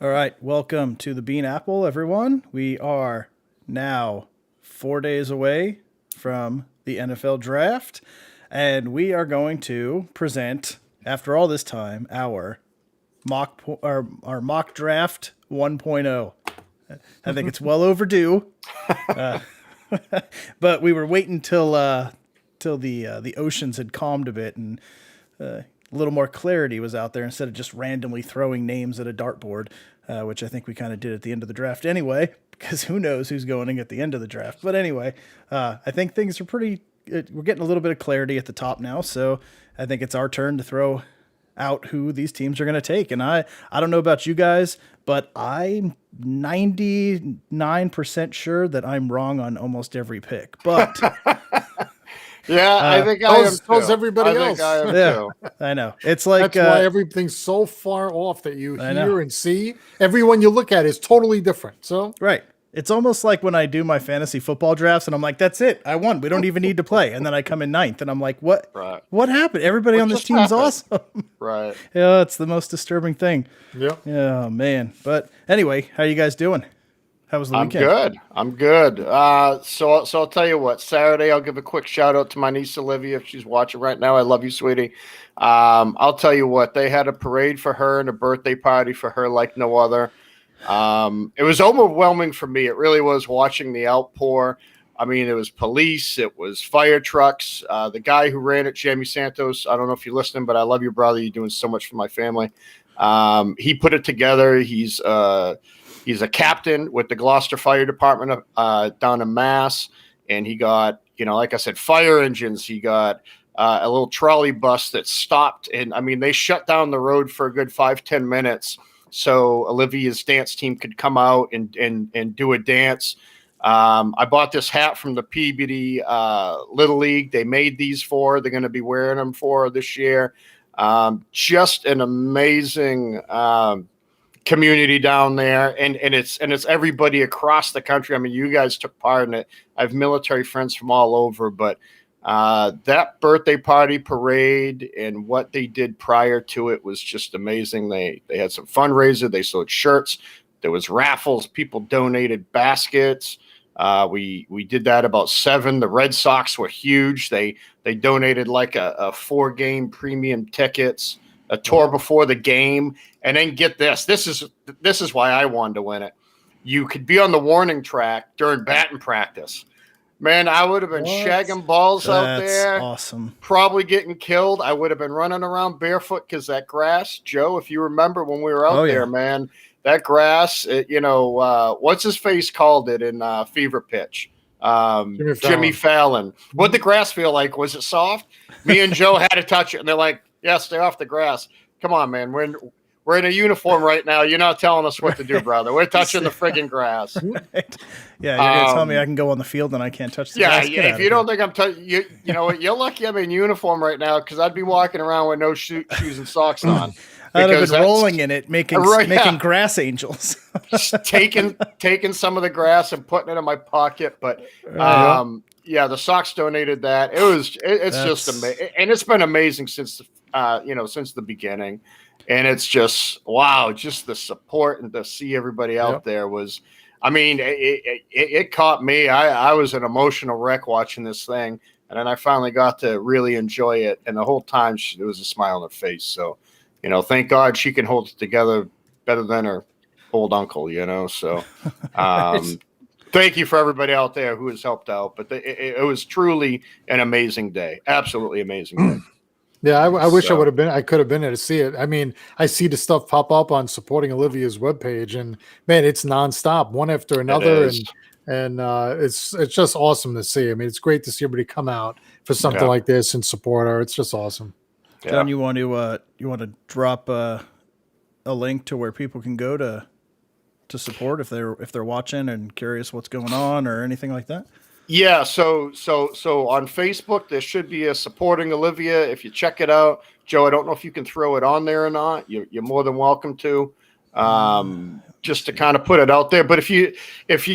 All right, welcome to the Bean Apple, everyone. We are now 4 days away from the NFL draft, and we are going to present, after all this time, our our mock draft 1.0. I think it's well overdue, but we were waiting till the oceans had calmed a bit and a little more clarity was out there instead of just randomly throwing names at a dartboard, which I think we kind of did at the end of the draft anyway, because who knows who's going in at the end of the draft. But anyway, I think things are pretty. We're getting a little bit of clarity at the top now, so I think it's our turn to throw out who these teams are going to take. And I don't know about you guys, but I'm 99% sure that I'm wrong on almost every pick. But Yeah, I think I am So's too. everybody I think else. I am yeah, too. I know. It's like That's why everything's so far off that you I know. hear and see. Everyone you look at is totally different. So right. It's almost like when I do my fantasy football drafts and I'm like, that's it. I won. We don't even need to play. And then I come in ninth and I'm like, what? Right. What happened? Everybody What on this just team's happened? awesome. Right. Yeah, it's the most disturbing thing. yeah. Yeah, man. But anyway, how you guys doing? How was the I'm weekend? good. I'm good. So I'll tell you what. Saturday, I'll give a quick shout out to my niece Olivia if she's watching right now. I love you, sweetie. I'll tell you what. They had a parade for her and a birthday party for her like no other. It was overwhelming for me. It really was watching the outpour. I mean, it was police, it was fire trucks. The guy who ran it, Jamie Santos. I don't know if you're listening, but I love your brother. You're doing so much for my family. He put it together. He's a captain with the Gloucester Fire Department down in Mass, and he got, like I said, fire engines. He got a little trolley bus that stopped, and I mean, they shut down the road for a good 5-10 minutes so Olivia's dance team could come out and do a dance. I bought this hat from the Peabody Little League. They made these for. They're going to be wearing them for this year. Just an amazing community down there, and it's everybody across the country. I mean, you guys took part in it. I have military friends from all over, but that birthday party parade and what they did prior to it was just amazing. They had some fundraiser. They sold shirts. There was raffles. People donated baskets. We did that about 7. The Red Sox were huge. They donated like a 4-game premium tickets, a tour before the game, and then get this. This is why I wanted to win it. You could be on the warning track during batting practice. Man, I would have been shagging balls out That's there, awesome. probably getting killed. I would have been running around barefoot because that grass, Joe, if you remember when we were out Oh, there, yeah. man, that grass, what's his face called it in Fever Pitch? Jimmy Fallon. What'd the grass feel like? Was it soft? Me and Joe had to touch it, and they're like, yeah, stay off the grass. Come on, man. We're in a uniform right now. You're not telling us what to do, brother. We're touching the friggin' grass. Right. Yeah, you're gonna tell me I can go on the field and I can't touch the Yeah, grass? Get out if of you don't here. think I'm touching, you know what? You're lucky I'm in uniform right now because I'd be walking around with no shoes and socks on. I'd have Because been that's rolling in it, making Right, making yeah. grass angels. Just taking some of the grass and putting it in my pocket. But yeah, the Sox donated that. It's just That's amazing, and it's been amazing since since the beginning. And it's just wow, just the support and to see everybody out Yep. there was. I mean, it caught me. I was an emotional wreck watching this thing, and then I finally got to really enjoy it. And the whole time, there was a smile on her face. So, thank God she can hold it together better than her old uncle. So, right. thank you for everybody out there who has helped out. But it was truly an amazing day, absolutely amazing day. Yeah, I wish I So, would have been. I could have been there to see it. I mean, I see the stuff pop up on supporting Olivia's webpage, and man, it's nonstop, one after it another, is. and it's just awesome to see. I mean, it's great to see everybody come out for something Yeah, like this and support her. It's just awesome. John, yeah. you want to drop a link to where people can go to support if they're watching and curious what's going on or anything like that? Yeah, so on Facebook there should be a supporting Olivia. If you check it out, Joe, I don't know if you can throw it on there or not. You're more than welcome to, just to kind of put it out there. But if you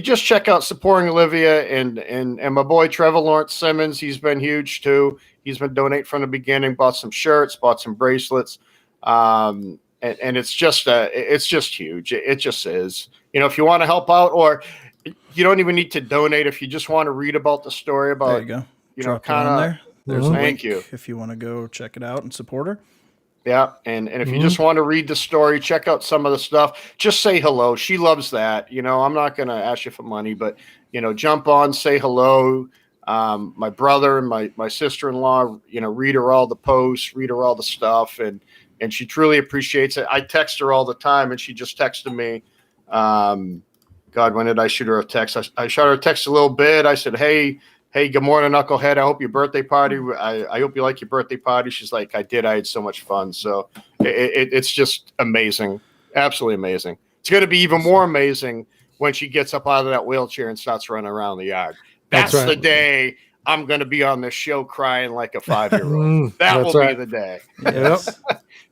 just check out supporting Olivia and my boy Trevor Lawrence Simmons, he's been huge too. He's been donating from the beginning. Bought some shirts, bought some bracelets. and it's just huge. It just is. If you want to help out, or you don't even need to donate. If you just want to read about the story about, There you go. Drop it on kind of. there. There's a Thank link you. if you want to go check it out and support her. Yeah, and if you just want to read the story, check out some of the stuff. Just say hello. She loves that. I'm not going to ask you for money, but jump on, say hello. My brother and my sister-in-law, read her all the posts, read her all the stuff, and she truly appreciates it. I text her all the time, and she just texted me. God, when did I shoot her a text? I shot her a text a little bit. I said, Hey, good morning, Knucklehead. I hope your birthday party. I hope you like your birthday party. She's like, I did. I had so much fun. So it's just amazing. Absolutely amazing. It's going to be even more amazing when she gets up out of that wheelchair and starts running around the yard. That's right. the day I'm going to be on this show crying like a 5-year-old. That will be the day. Yes.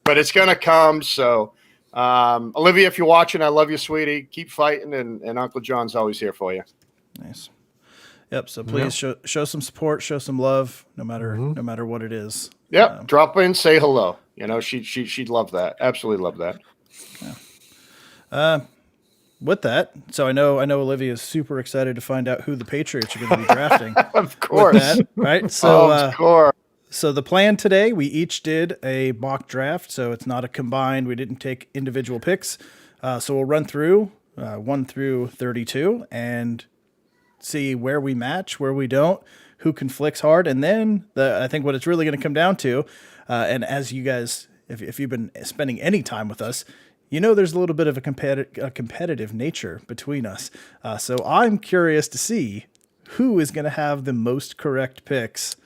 But it's going to come. So, Olivia, if you're watching, I love you, sweetie. Keep fighting. And Uncle John's always here for you. Nice. Yep. So please show some support, show some love, no matter what it is. Yep. Drop in, say hello. She'd love that. Absolutely love that. Yeah. With that, so I know Olivia is super excited to find out who the Patriots are going to be drafting. Of course. With that, right? So, of course. So the plan today, we each did a mock draft, so it's not a combined. We didn't take individual picks. So we'll run through 1 through 32 and see where we match, where we don't, who conflicts hard, and then I think what it's really going to come down to, and as you guys, if you've been spending any time with us, there's a little bit of a competitive nature between us. So I'm curious to see who is going to have the most correct picks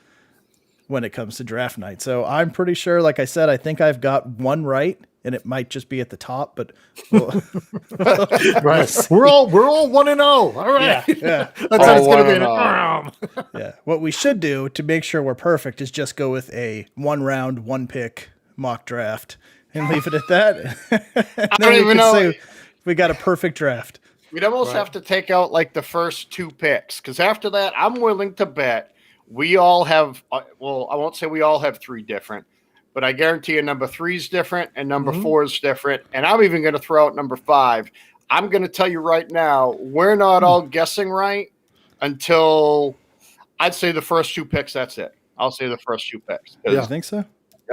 when it comes to draft night. So I'm pretty sure, like I said, I think I've got one right, and it might just be at the top, but right. We're all 1-0. All right. Yeah. That's how it's going to be. Yeah. What we should do to make sure we're perfect is just go with a 1 round, 1 pick mock draft and leave it at that. I don't even know. Say we got a perfect draft. We'd almost have to take out like the first 2 picks, because after that, I'm willing to bet we all have. Well, I won't say we all have 3 different, but I guarantee you number 3 is different and number 4 is different. And I'm even going to throw out number 5. I'm going to tell you right now, we're not all guessing right until I'd say the first 2 picks. That's it. I'll say the first 2 picks. Yeah, I think so.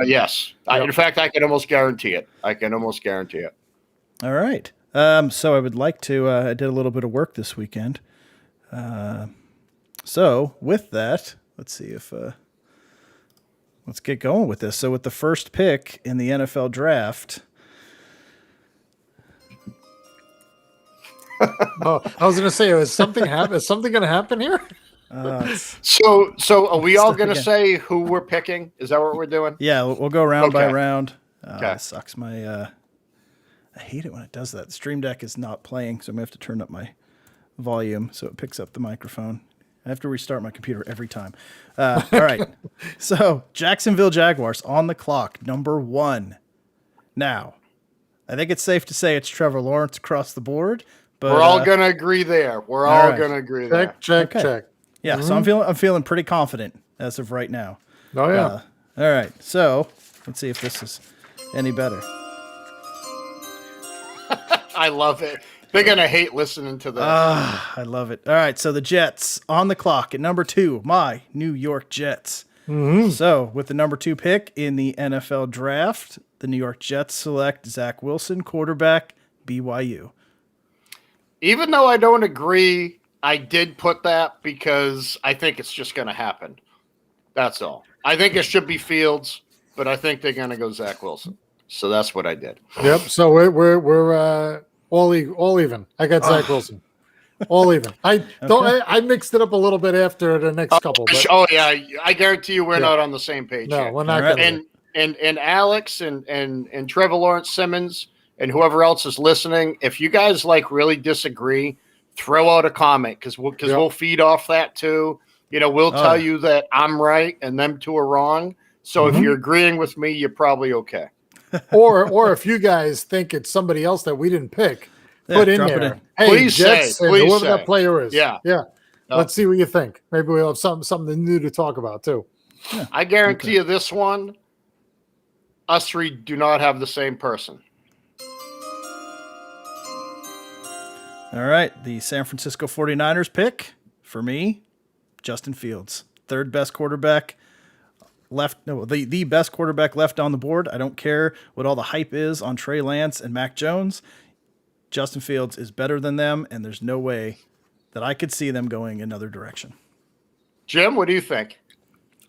Yes. Yep. In fact, I can almost guarantee it. All right. So I would like to, I did a little bit of work this weekend. So with that, let's see if, let's get going with this. So with the first pick in the NFL draft. Oh, I was going to say, is something going to happen here? So are we all going to say who we're picking? Is that what we're doing? Yeah, we'll go round by round. Okay. It sucks. I hate it when it does that. The Stream Deck is not playing, so I'm going to have to turn up my volume so it picks up the microphone. I have to restart my computer every time. All right. So Jacksonville Jaguars on the clock, number 1. Now, I think it's safe to say it's Trevor Lawrence across the board. But we're all going to agree there. We're all going to agree there. Check. Yeah, so I'm feeling pretty confident as of right now. Oh yeah. All right. So let's see if this is any better. I love it. They're going to hate listening to this. I love it. All right. So the Jets on the clock at number 2, my New York Jets. Mm-hmm. So with the number 2 pick in the NFL draft, the New York Jets select Zach Wilson, quarterback, BYU. Even though I don't agree, I did put that because I think it's just going to happen. That's all. I think it should be Fields, but I think they're going to go Zach Wilson. So that's what I did. Yep. So we're all even. I got Zach Wilson. All even. I mixed it up a little bit after the next couple. But, yeah. I guarantee you we're not on the same page. No, yet. we're not. Right. And Alex and Trevor Lawrence Simmons and whoever else is listening, if you guys really disagree, throw out a comment because we'll feed off that too. We'll tell you that I'm right and them 2 are wrong. So if you're agreeing with me, you're probably okay. or if you guys think it's somebody else that we didn't pick, put in there. Hey, please Jets, say, whoever that player is. Yeah. Let's see what you think. Maybe we'll have something new to talk about too. Yeah. I guarantee you this one, us 3 do not have the same person. All right. The San Francisco 49ers pick for me, Justin Fields. Third best quarterback the best quarterback left on the board. I don't care what all the hype is on Trey Lance and Mac Jones. Justin Fields is better than them, and there's no way that I could see them going another direction. Jim, what do you think?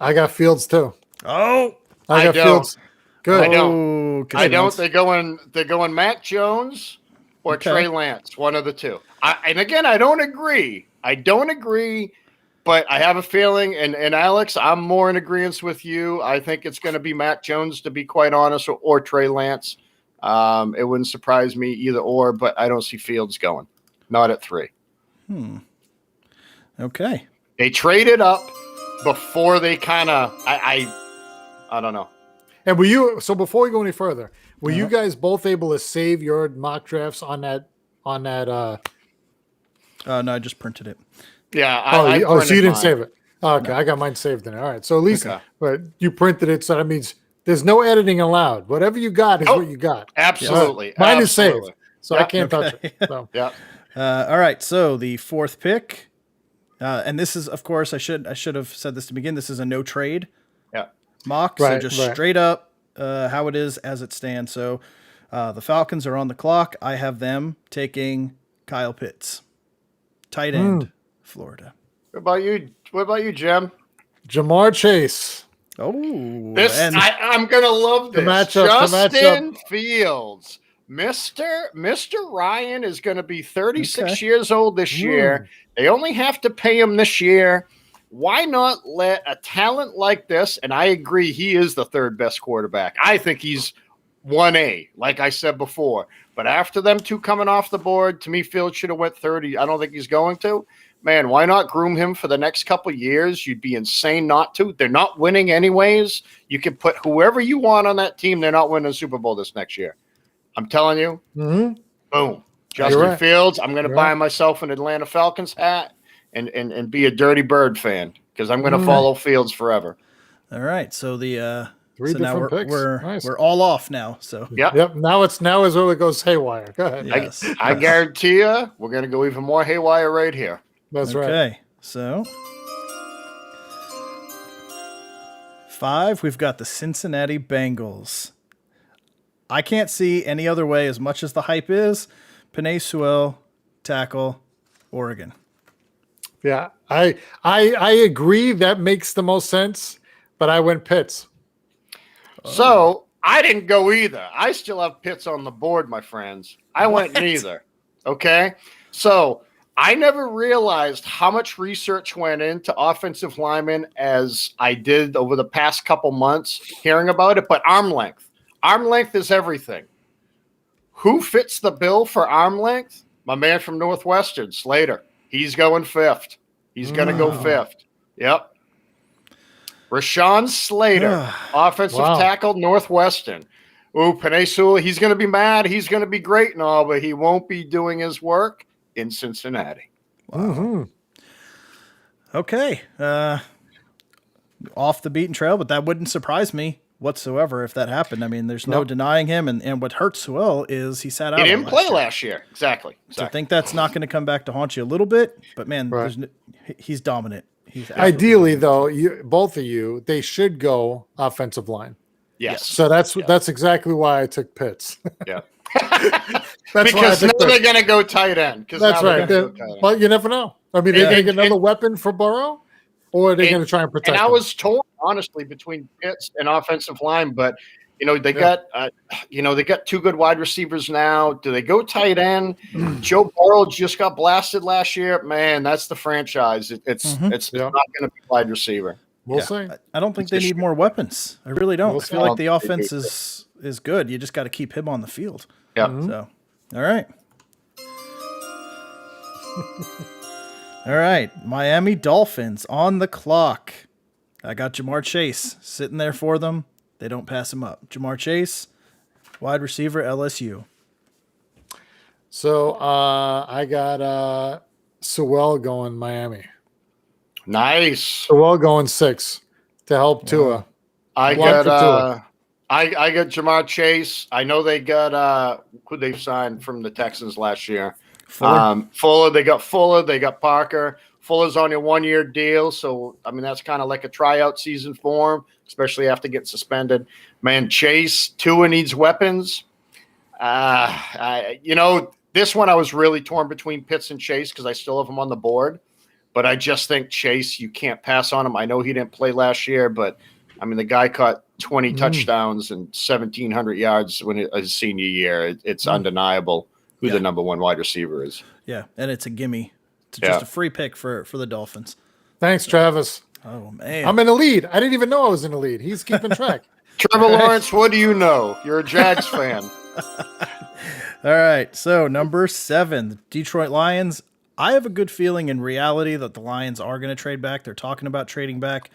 I got Fields too. Oh, I got Fields. Good. I don't. I don't. They're going Mac Jones or Trey Lance, one of the two. And again, I don't agree. But I have a feeling, and Alex, I'm more in agreement with you. I think it's going to be Mac Jones, to be quite honest, or Trey Lance. It wouldn't surprise me either or, but I don't see Fields going. Not at 3. Okay. They traded up before they kind of I don't know. And before we go any further, were you guys both able to save your mock drafts on that No, I just printed it. Yeah. So you didn't mine. save it. Okay, no. I got mine saved in there. All right. So at least but you printed it, so that means there's no editing allowed. Whatever you got is what you got. Absolutely. Mine is saved. So I can't touch it. So. Yeah. All right. So the 4th pick, and this is, of course, I should have said this to begin. This is a no trade mock. So just straight up how it is as it stands. So the Falcons are on the clock. I have them taking Kyle Pitts, tight end, Florida. What about you, Jim? Jamar Chase. Oh, I'm gonna love this. Justin Fields, Mr. Ryan is gonna be 36 years old this year. They only have to pay him this year. Why not let a talent like this? And I agree, he is the 3rd best quarterback. I think he's 1A, like I said before. But after them 2 coming off the board, to me, Fields should have went 30. I don't think he's going to. Man, why not groom him for the next couple of years? You'd be insane not to. They're not winning anyways. You can put whoever you want on that team. They're not winning a Super Bowl this next year. I'm telling you. Boom. Justin Fields. I'm going to buy myself an Atlanta Falcons hat and be a Dirty Bird fan because I'm going to follow Fields forever. All right. So the 3 different picks. We're all off now. So yep. Now is where it goes haywire. Go ahead. Yes. I guarantee you, we're going to go even more haywire right here. That's right. Okay. So 5, we've got the Cincinnati Bengals. I can't see any other way, as much as the hype is. Penei Sewell, tackle, Oregon. Yeah, I agree. That makes the most sense, but I went Pitts. So I didn't go either. I still have Pitts on the board, my friends. I went neither. Okay. So I never realized how much research went into offensive linemen as I did over the past couple months hearing about it, but arm length. Arm length is everything. Who fits the bill for arm length? My man from Northwestern, Slater. He's going 5th. He's going to go 5th. Yep. Rashawn Slater, offensive tackle, Northwestern. Ooh, Penei Sewell, he's going to be mad. He's going to be great and all, but he won't be doing his work in Cincinnati. Wow. Okay. Off the beaten trail, but that wouldn't surprise me whatsoever if that happened. I mean, there's no denying him, and what hurts Sewell is he sat out. He didn't play last year. Exactly. So I think that's not going to come back to haunt you a little bit, but man, he's dominant. Ideally, though, both of you, they should go offensive line. Yes. So that's exactly why I took Pitts. Yeah. That's because now they're going to go tight end. That's right. Well, you never know. I mean, they get another weapon for Burrow, or are they going to try and protect him? I was torn, honestly, between Pitts and offensive line, but they got 2 good wide receivers now. Do they go tight end? Joe Burrow just got blasted last year. Man, that's the franchise. It's not going to be wide receiver. We'll see. I don't think they need more weapons. I really don't. I feel like the offense is good. You just got to keep him on the field. Yeah. So, all right. All right. Miami Dolphins on the clock. I got Jamar Chase sitting there for them. They don't pass him up. Jamar Chase, wide receiver, LSU. So I got Sewell going Miami. Nice. Sewell going 6 to help Tua. I got Jamar Chase. I know they got who they've signed from the Texans last year. Fuller. They got Fuller, they got Parker. Fuller's on a 1-year deal, so I mean that's kind of like a tryout season for him, especially after getting suspended. Man, Chase Tua needs weapons. This one I was really torn between Pitts and Chase because I still have him on the board, but I just think Chase, you can't pass on him. I know he didn't play last year, but I mean the guy caught 20 touchdowns and 1,700 yards when his senior year. It's undeniable who the number one wide receiver is. Yeah, and it's a gimme. It's just a free pick for the Dolphins. Thanks, Travis. Oh, man. I'm in the lead. I didn't even know I was in the lead. He's keeping track. Trevor Lawrence, what do you know? You're a Jags fan. All right, so number 7, the Detroit Lions. I have a good feeling in reality that the Lions are going to trade back. They're talking about trading back.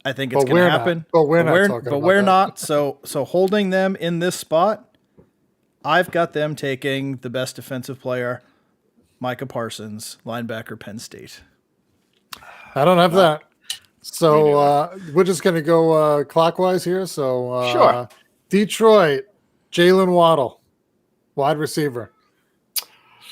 I think it's going to happen. We're not. So holding them in this spot, I've got them taking the best defensive player, Micah Parsons, linebacker, Penn State. I don't have that. So we're just going to go clockwise here. So sure. Detroit, Jalen Waddle, wide receiver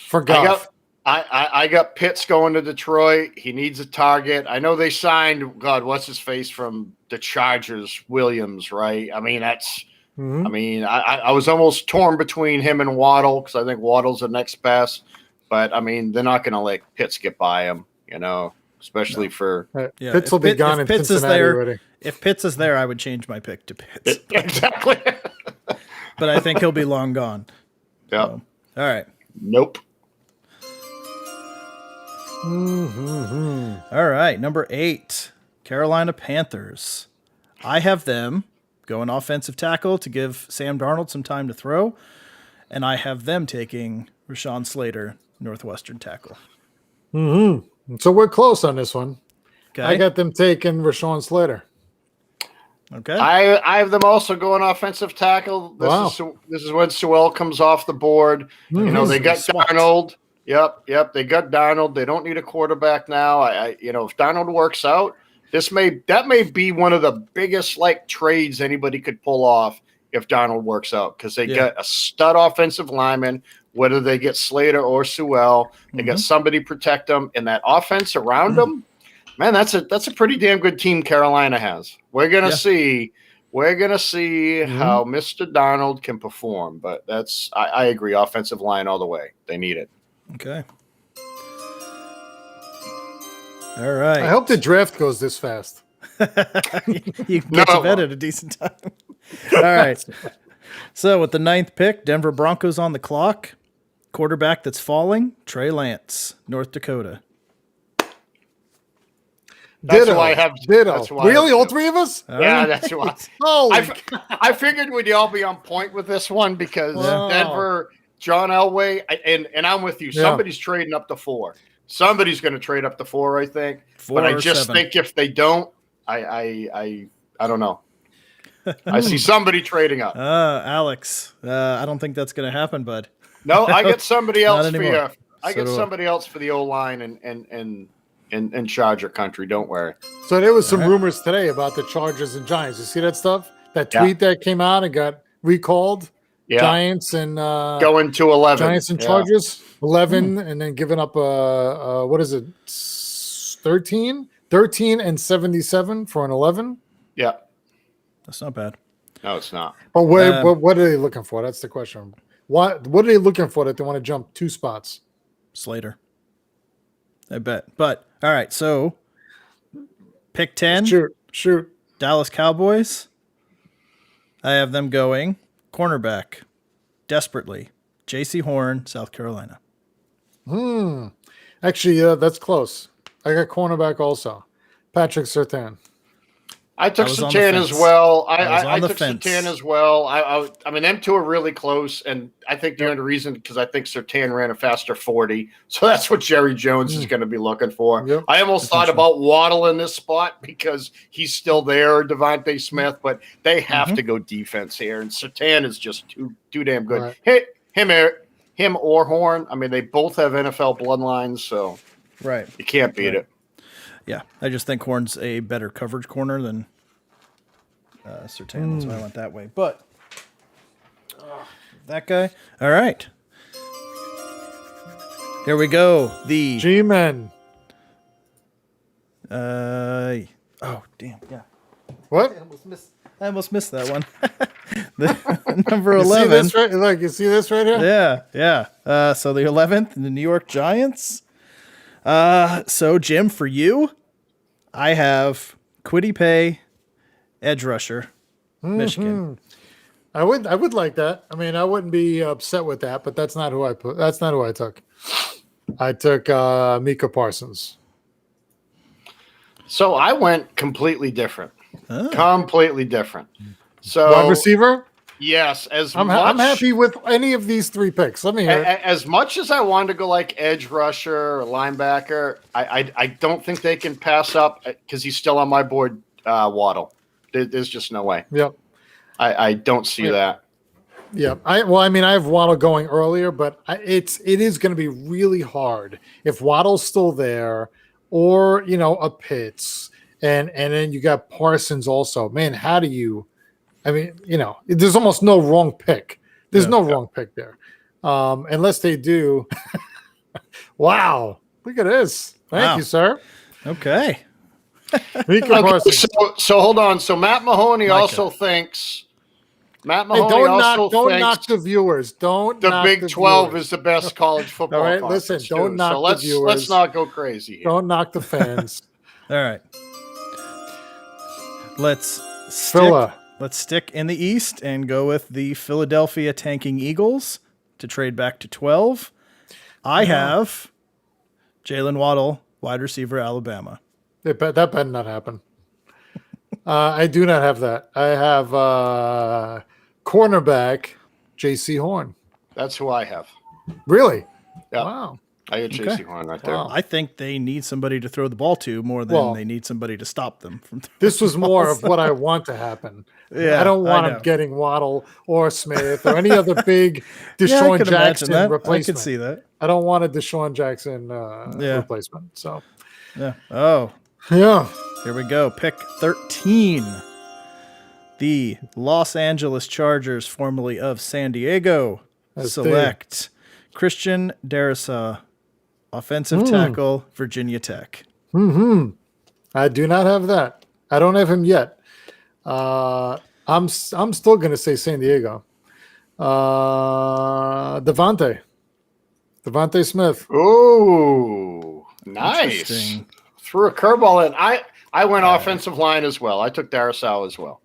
for Goff. I got Pitts going to Detroit. He needs a target. I know they signed, what's his face from the Chargers, Williams, right? I mean, that's – I mean, I was almost torn between him and Waddle because I think Waddle's the next best. But, I mean, they're not going to let Pitts get by him, especially for – Pitts will be gone in Cincinnati already. If Pitts is there, I would change my pick to Pitts. Exactly. But I think he'll be long gone. Yeah. So, all right. Nope. All right. Number 8, Carolina Panthers. I have them going offensive tackle to give Sam Darnold some time to throw. And I have them taking Rashawn Slater, Northwestern tackle. So we're close on this one. Okay. I got them taking Rashawn Slater. Okay. I have them also going offensive tackle. This is when Sewell comes off the board. They got Darnold. Yep. They got Darnold. They don't need a quarterback now. If Darnold works out, that may be one of the biggest trades anybody could pull off if Darnold works out because they get a stud offensive lineman. Whether they get Slater or Sewell, they got somebody protect them, and that offense around them. Man, that's a pretty damn good team Carolina has. We're gonna see. We're gonna see how Mr. Darnold can perform. But I agree. Offensive line all the way. They need it. Okay. All right. I hope the draft goes this fast. You can get to bed at a decent time. All right. So with the 9th pick, Denver Broncos on the clock. Quarterback that's falling, Trey Lance, North Dakota. That's who I have. Ditto. Really? All three of us? Yeah, that's who I figured we'd all be on point with this one because Denver, John Elway, and I'm with you. Somebody's trading up to 4. Somebody's going to trade up to 4, I think. 4 but I just 7. think if they don't, I don't know. I see somebody trading up. Alex, I don't think that's going to happen, bud. No, I get somebody else for you. I So get somebody else for the O-line and Charger country. Don't worry. So there was some rumors today about the Chargers and Giants. You see that stuff? That tweet that came out and got recalled? Yeah. Giants and going to 11. Giants and Chargers 11, and then giving up what is it? 13 and 77 for an 11. Yeah, That's not bad. no, it's not. But what are they looking for? That's the question. What are they looking for that they want to jump 2 spots? Slater. I bet. But all right, so pick 10. Shoot. Dallas Cowboys. I have them going cornerback desperately. J.C. Horn, South Carolina. Actually, that's close. I got cornerback also. Patrick Surtain. I took Surtain as well. I took Surtain as well. I mean, them two are really close, and I think the only reason because I think Surtain ran a faster 40, so that's what Jerry Jones is going to be looking for. Yep. I almost thought about Waddle in this spot because he's still there, Devontae Smith, but they have to go defense here, and Surtain is just too damn good. Right. Him or Horn. I mean, they both have NFL bloodlines, so you can't beat it. Yeah, I just think Horn's a better coverage corner than Surtain. That's why I went that way. But that guy, all right. Here we go. The G-Men. oh damn, yeah. What? I almost missed that one. The number You see 11. this right? Like, you see this right here? Yeah. So the 11th, the New York Giants. So Jim, for you, I have Kwity Paye, edge rusher, Michigan. I would like that. I mean, I wouldn't be upset with that, but that's not who I put. That's not who I took. I took Mika Parsons. So I went completely different. Completely different. So Wide receiver? yes, I'm happy with any of these three picks. Let me hear it. As much as I wanted to go like edge rusher or linebacker, I don't think they can pass up because he's still on my board. Waddle, there's just no way. Yep. I don't see that. Yeah. I have Waddle going earlier, but it is going to be really hard if Waddle's still there, or a Pitts, and then you got Parsons also. Man, how do you? I mean, there's almost no wrong pick. There's no wrong pick there, unless they do. Wow! Look at this. Thank you, sir. Okay. Mika Parsons. So hold on. So Matt Mahoney also thinks. Matt Mahoney don't thinks knock the viewers. Don't the knock Big the 12 viewers. is the best college football. All right, conference, listen. Don't too. knock So let's, the viewers. Let's not go crazy here. Don't knock the fans. All right. Let's stick in the East and go with the Philadelphia Tanking Eagles to trade back to 12. I have Jalen Waddle, wide receiver, Alabama. That better not happen. I do not have that. I have cornerback J.C. Horn. That's who I have. Really? Yeah. Wow. I got J.C. Horn right there. Wow. I think they need somebody to throw the ball to more than they need somebody to stop them from. This was more of what I want to happen. Yeah, I don't want I him know. getting Waddle or Smith or any other big Deshaun Jackson replacement. I can see that. I don't want a Deshaun Jackson replacement. So, Yeah. Oh, yeah. here we go. Pick 13. The Los Angeles Chargers, formerly of San Diego, select Christian Darrisaw, offensive tackle, Virginia Tech. I do not have that. I don't have him yet. I'm still going to say San Diego. Devontae Smith. Ooh, nice. Interesting. Threw a curveball in. I went offensive line as well. I took Darrisaw as well.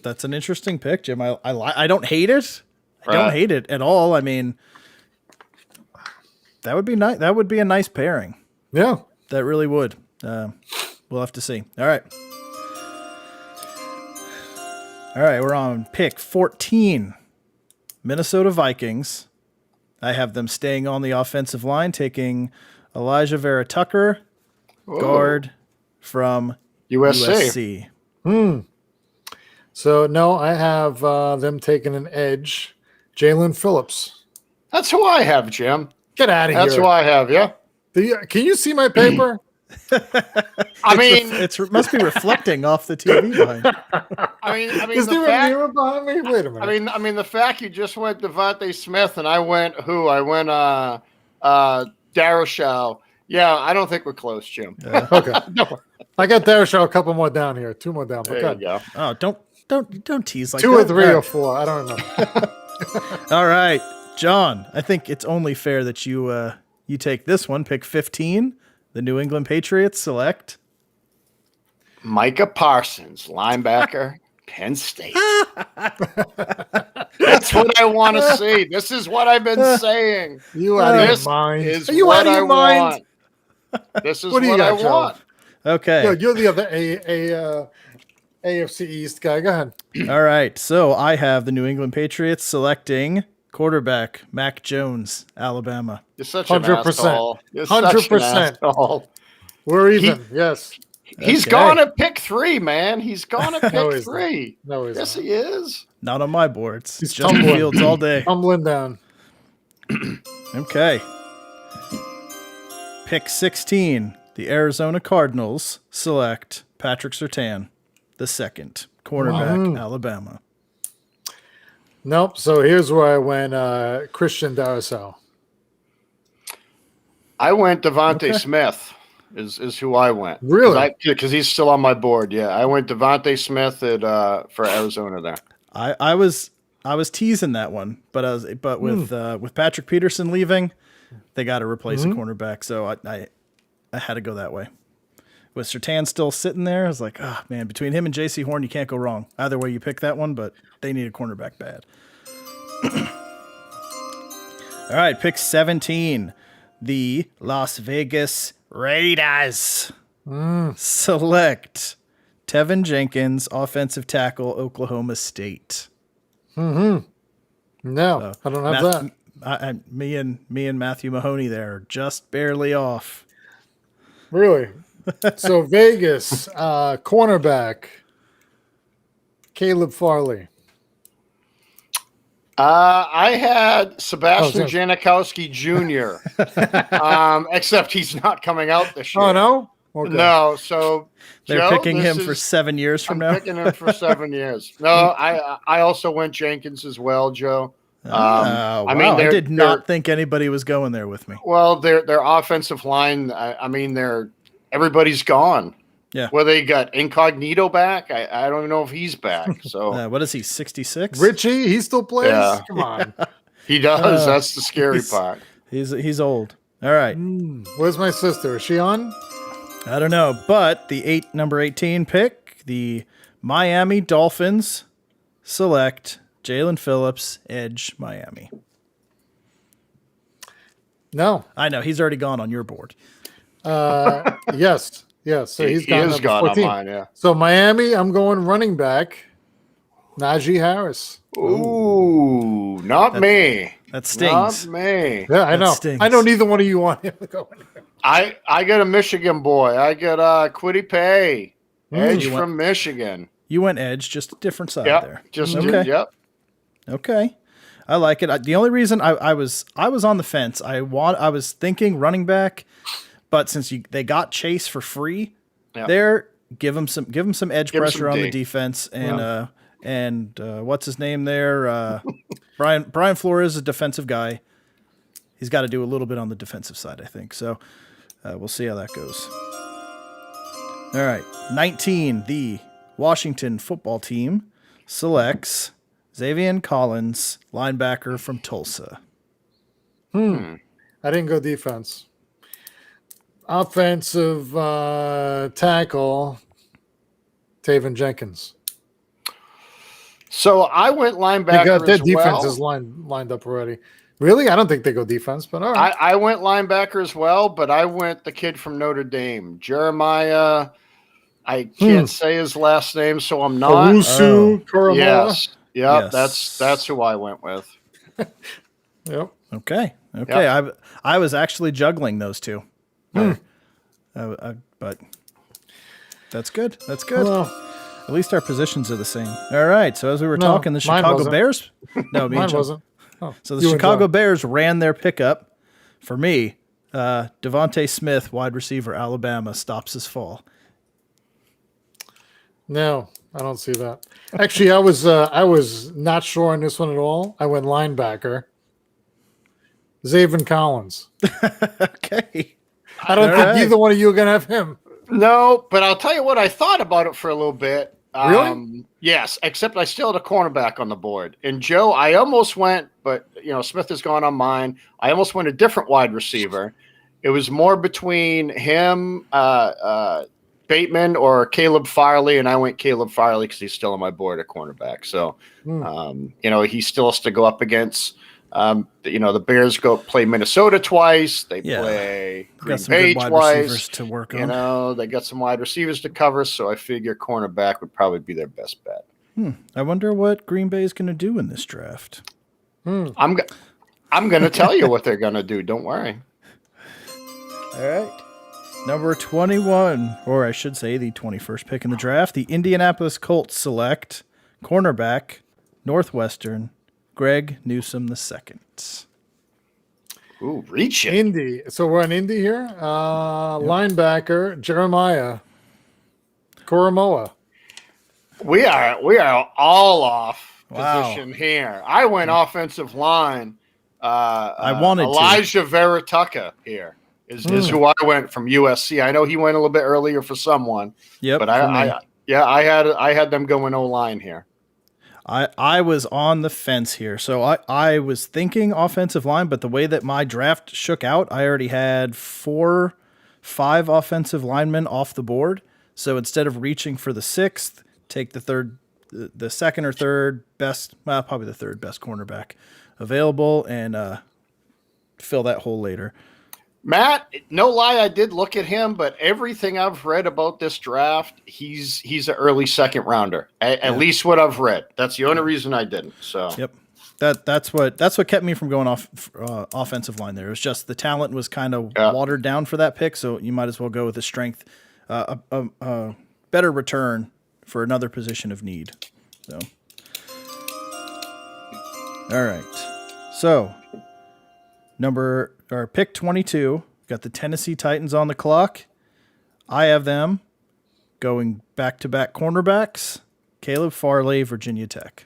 That's an interesting pick, Jim. I don't hate it. I Right. don't hate it at all. I mean, that would be nice. That would be a nice pairing. Yeah. That really would. We'll have to see. All right. We're on pick 14. Minnesota Vikings. I have them staying on the offensive line, taking Elijah Vera Tucker, guard from USC. So, no, I have them taking an edge. Jalen Phillips. That's who I have, Jim. Get out of That's here. who I have, yeah. Can you see my paper? I mean, It must be reflecting off the TV behind. Is there a mirror behind me? Wait a minute. I mean, the fact you just went Devontae Smith and I went who? I went Darrisaw. Yeah, I don't think we're close, Jim. Okay. I got Darrisaw a couple more down here. Two more down. But There you go. Oh, don't tease like two that. or three All or four. I don't remember. All right, John. I think it's only fair that you take this one. Pick 15. The New England Patriots select Micah Parsons, linebacker, Penn State. That's what I want to see. This is what I've been saying. You out of This your mind? is Are you what out of I your mind? want. This is What do you what got, I Joe? want. Okay. Yo, you're the other AFC East guy. Go ahead. All right. So I have the New England Patriots selecting quarterback Mac Jones, Alabama. You're such an 100%. asshole. You're such an 100%. asshole. We're even. Yes. He's Okay. gone to pick 3, man. He's gone to No, pick he's not. 3. No, he's Yes, not. he is. Not on my boards. He's Justin tumbling. Fields all day. Tumbling down. Okay. Pick 16. The Arizona Cardinals select Patrick Surtain, the second cornerback, Alabama. Nope. So here's where I went Christian Darrisaw. I went Devontae Okay. Smith is who I went. Really? Because he's still on my board. Yeah, I went Devontae Smith for Arizona there. I was teasing that one, but with Patrick Peterson leaving, they got to replace a cornerback, so I had to go that way. With Surtain still sitting there, I was like, oh man, between him and J.C. Horn, you can't go wrong. Either way you pick that one, but they need a cornerback bad. All right, pick 17. The Las Vegas Raiders select Tevin Jenkins, offensive tackle, Oklahoma State. No, I don't have that. Me and Matthew Mahoney there are just barely off. Really? So Vegas, cornerback, Caleb Farley. I had Sebastian Oh, Janikowski Jr. Except he's not coming out this year. Oh no, okay. No. So They're Joe, picking him for 7 years from I'm now. picking him for 7 years. No, I also went Jenkins as well, Joe. Wow. I mean, I did not think anybody was going there with me. Well, their offensive line. Everybody's gone. Yeah. Well, they got Incognito back. I don't even know if he's back. So What is he? 66. Richie, he still plays. Yeah. Come on. he does. That's the scary part. He's old. All right. Where's my sister? Is she on? I don't know, but the number 18 pick, the Miami Dolphins select Jalen Phillips, edge Miami. No. I know he's already gone on your board. Yes. So he's He gone is number gone 14. on mine. Yeah. So Miami, I'm going running back, Najee Harris. Ooh, not me. That stings. Not me. Yeah, I That know. stings. I know neither one of you want him to go anywhere. I got a Michigan boy. I got Quiddy Pay, edge You went- from Michigan. You went edge, just a different side Yep. there. Just Okay. yep. Okay. I like it. The only reason I was on the fence, I was thinking running back, but since they got Chase for free, Yeah. there give him some edge Give him pressure some on D. the defense and what's his name there? Brian Flores is a defensive guy. He's got to do a little bit on the defensive side, I think. So we'll see how that goes. All right. 19, the Washington football team selects Xavier Collins, linebacker from Tulsa. I didn't go defense. Offensive tackle, Tavon Jenkins. So I went They linebacker got their as defense well. is lined up already. Really? I don't think they go defense, but all right. I went linebacker as well, but I went the kid from Notre Dame, Jeremiah. I can't say his last name, so I'm not. Owusu Koromoa. Yes. Yep. Yes. That's who I went with. Yep. Okay. Yep. I was actually juggling those two. But that's good. That's good. Well, At least our positions are the same. All right. So as we were No, talking, the mine Chicago wasn't. Bears. No, me mine and John. wasn't. Oh, So the you and Chicago John. Bears ran their pickup for me. Devontae Smith, wide receiver, Alabama, stops his fall. No, I don't see that. Actually, I was not sure on this one at all. I went linebacker. Zaven Collins. Okay. I don't All think right. either one of you are gonna have him. No, but I'll tell you what, I thought about it for a little bit. Really? Yes, except I still had a cornerback on the board. And Joe, I almost went, but Smith has gone on mine. I almost went a different wide receiver. It was more between him, Bateman, or Caleb Farley, and I went Caleb Farley because he's still on my board at cornerback. So, he still has to go up against. The Bears play Minnesota twice. They play Green Got some Bay good wide twice. receivers to work on. They got some wide receivers to cover, so I figure cornerback would probably be their best bet. I wonder what Green Bay is going to do in this draft. I'm going to tell you what they're going to do. Don't worry. All right. Number 21, or I should say the 21st pick in the draft, the Indianapolis Colts select cornerback, Northwestern, Greg Newsome II. Ooh, reach it. Indy. So we're on Indy here. Linebacker Jeremiah Koromoa. We are all off Wow. position here. I went offensive line. I wanted Elijah Veritucka here. is who I went from USC. I know he went a little bit earlier for someone. Yep. But for me. I had them going O-line here. I was on the fence here. So I was thinking offensive line, but the way that my draft shook out, I already had 5 offensive linemen off the board. So instead of reaching for the 6th, take the second or third best, well, probably the third best cornerback available, and fill that hole later. Matt, no lie, I did look at him, but everything I've read about this draft, he's an early second rounder. At least what I've read. That's the only reason I didn't. So yep, that's what kept me from going off offensive line. There, it was just the talent was kind of watered down for that pick, so you might as well go with the strength, a better return for another position of need. So, all right, so pick 22, got the Tennessee Titans on the clock. I have them going back-to-back cornerbacks, Caleb Farley, Virginia Tech.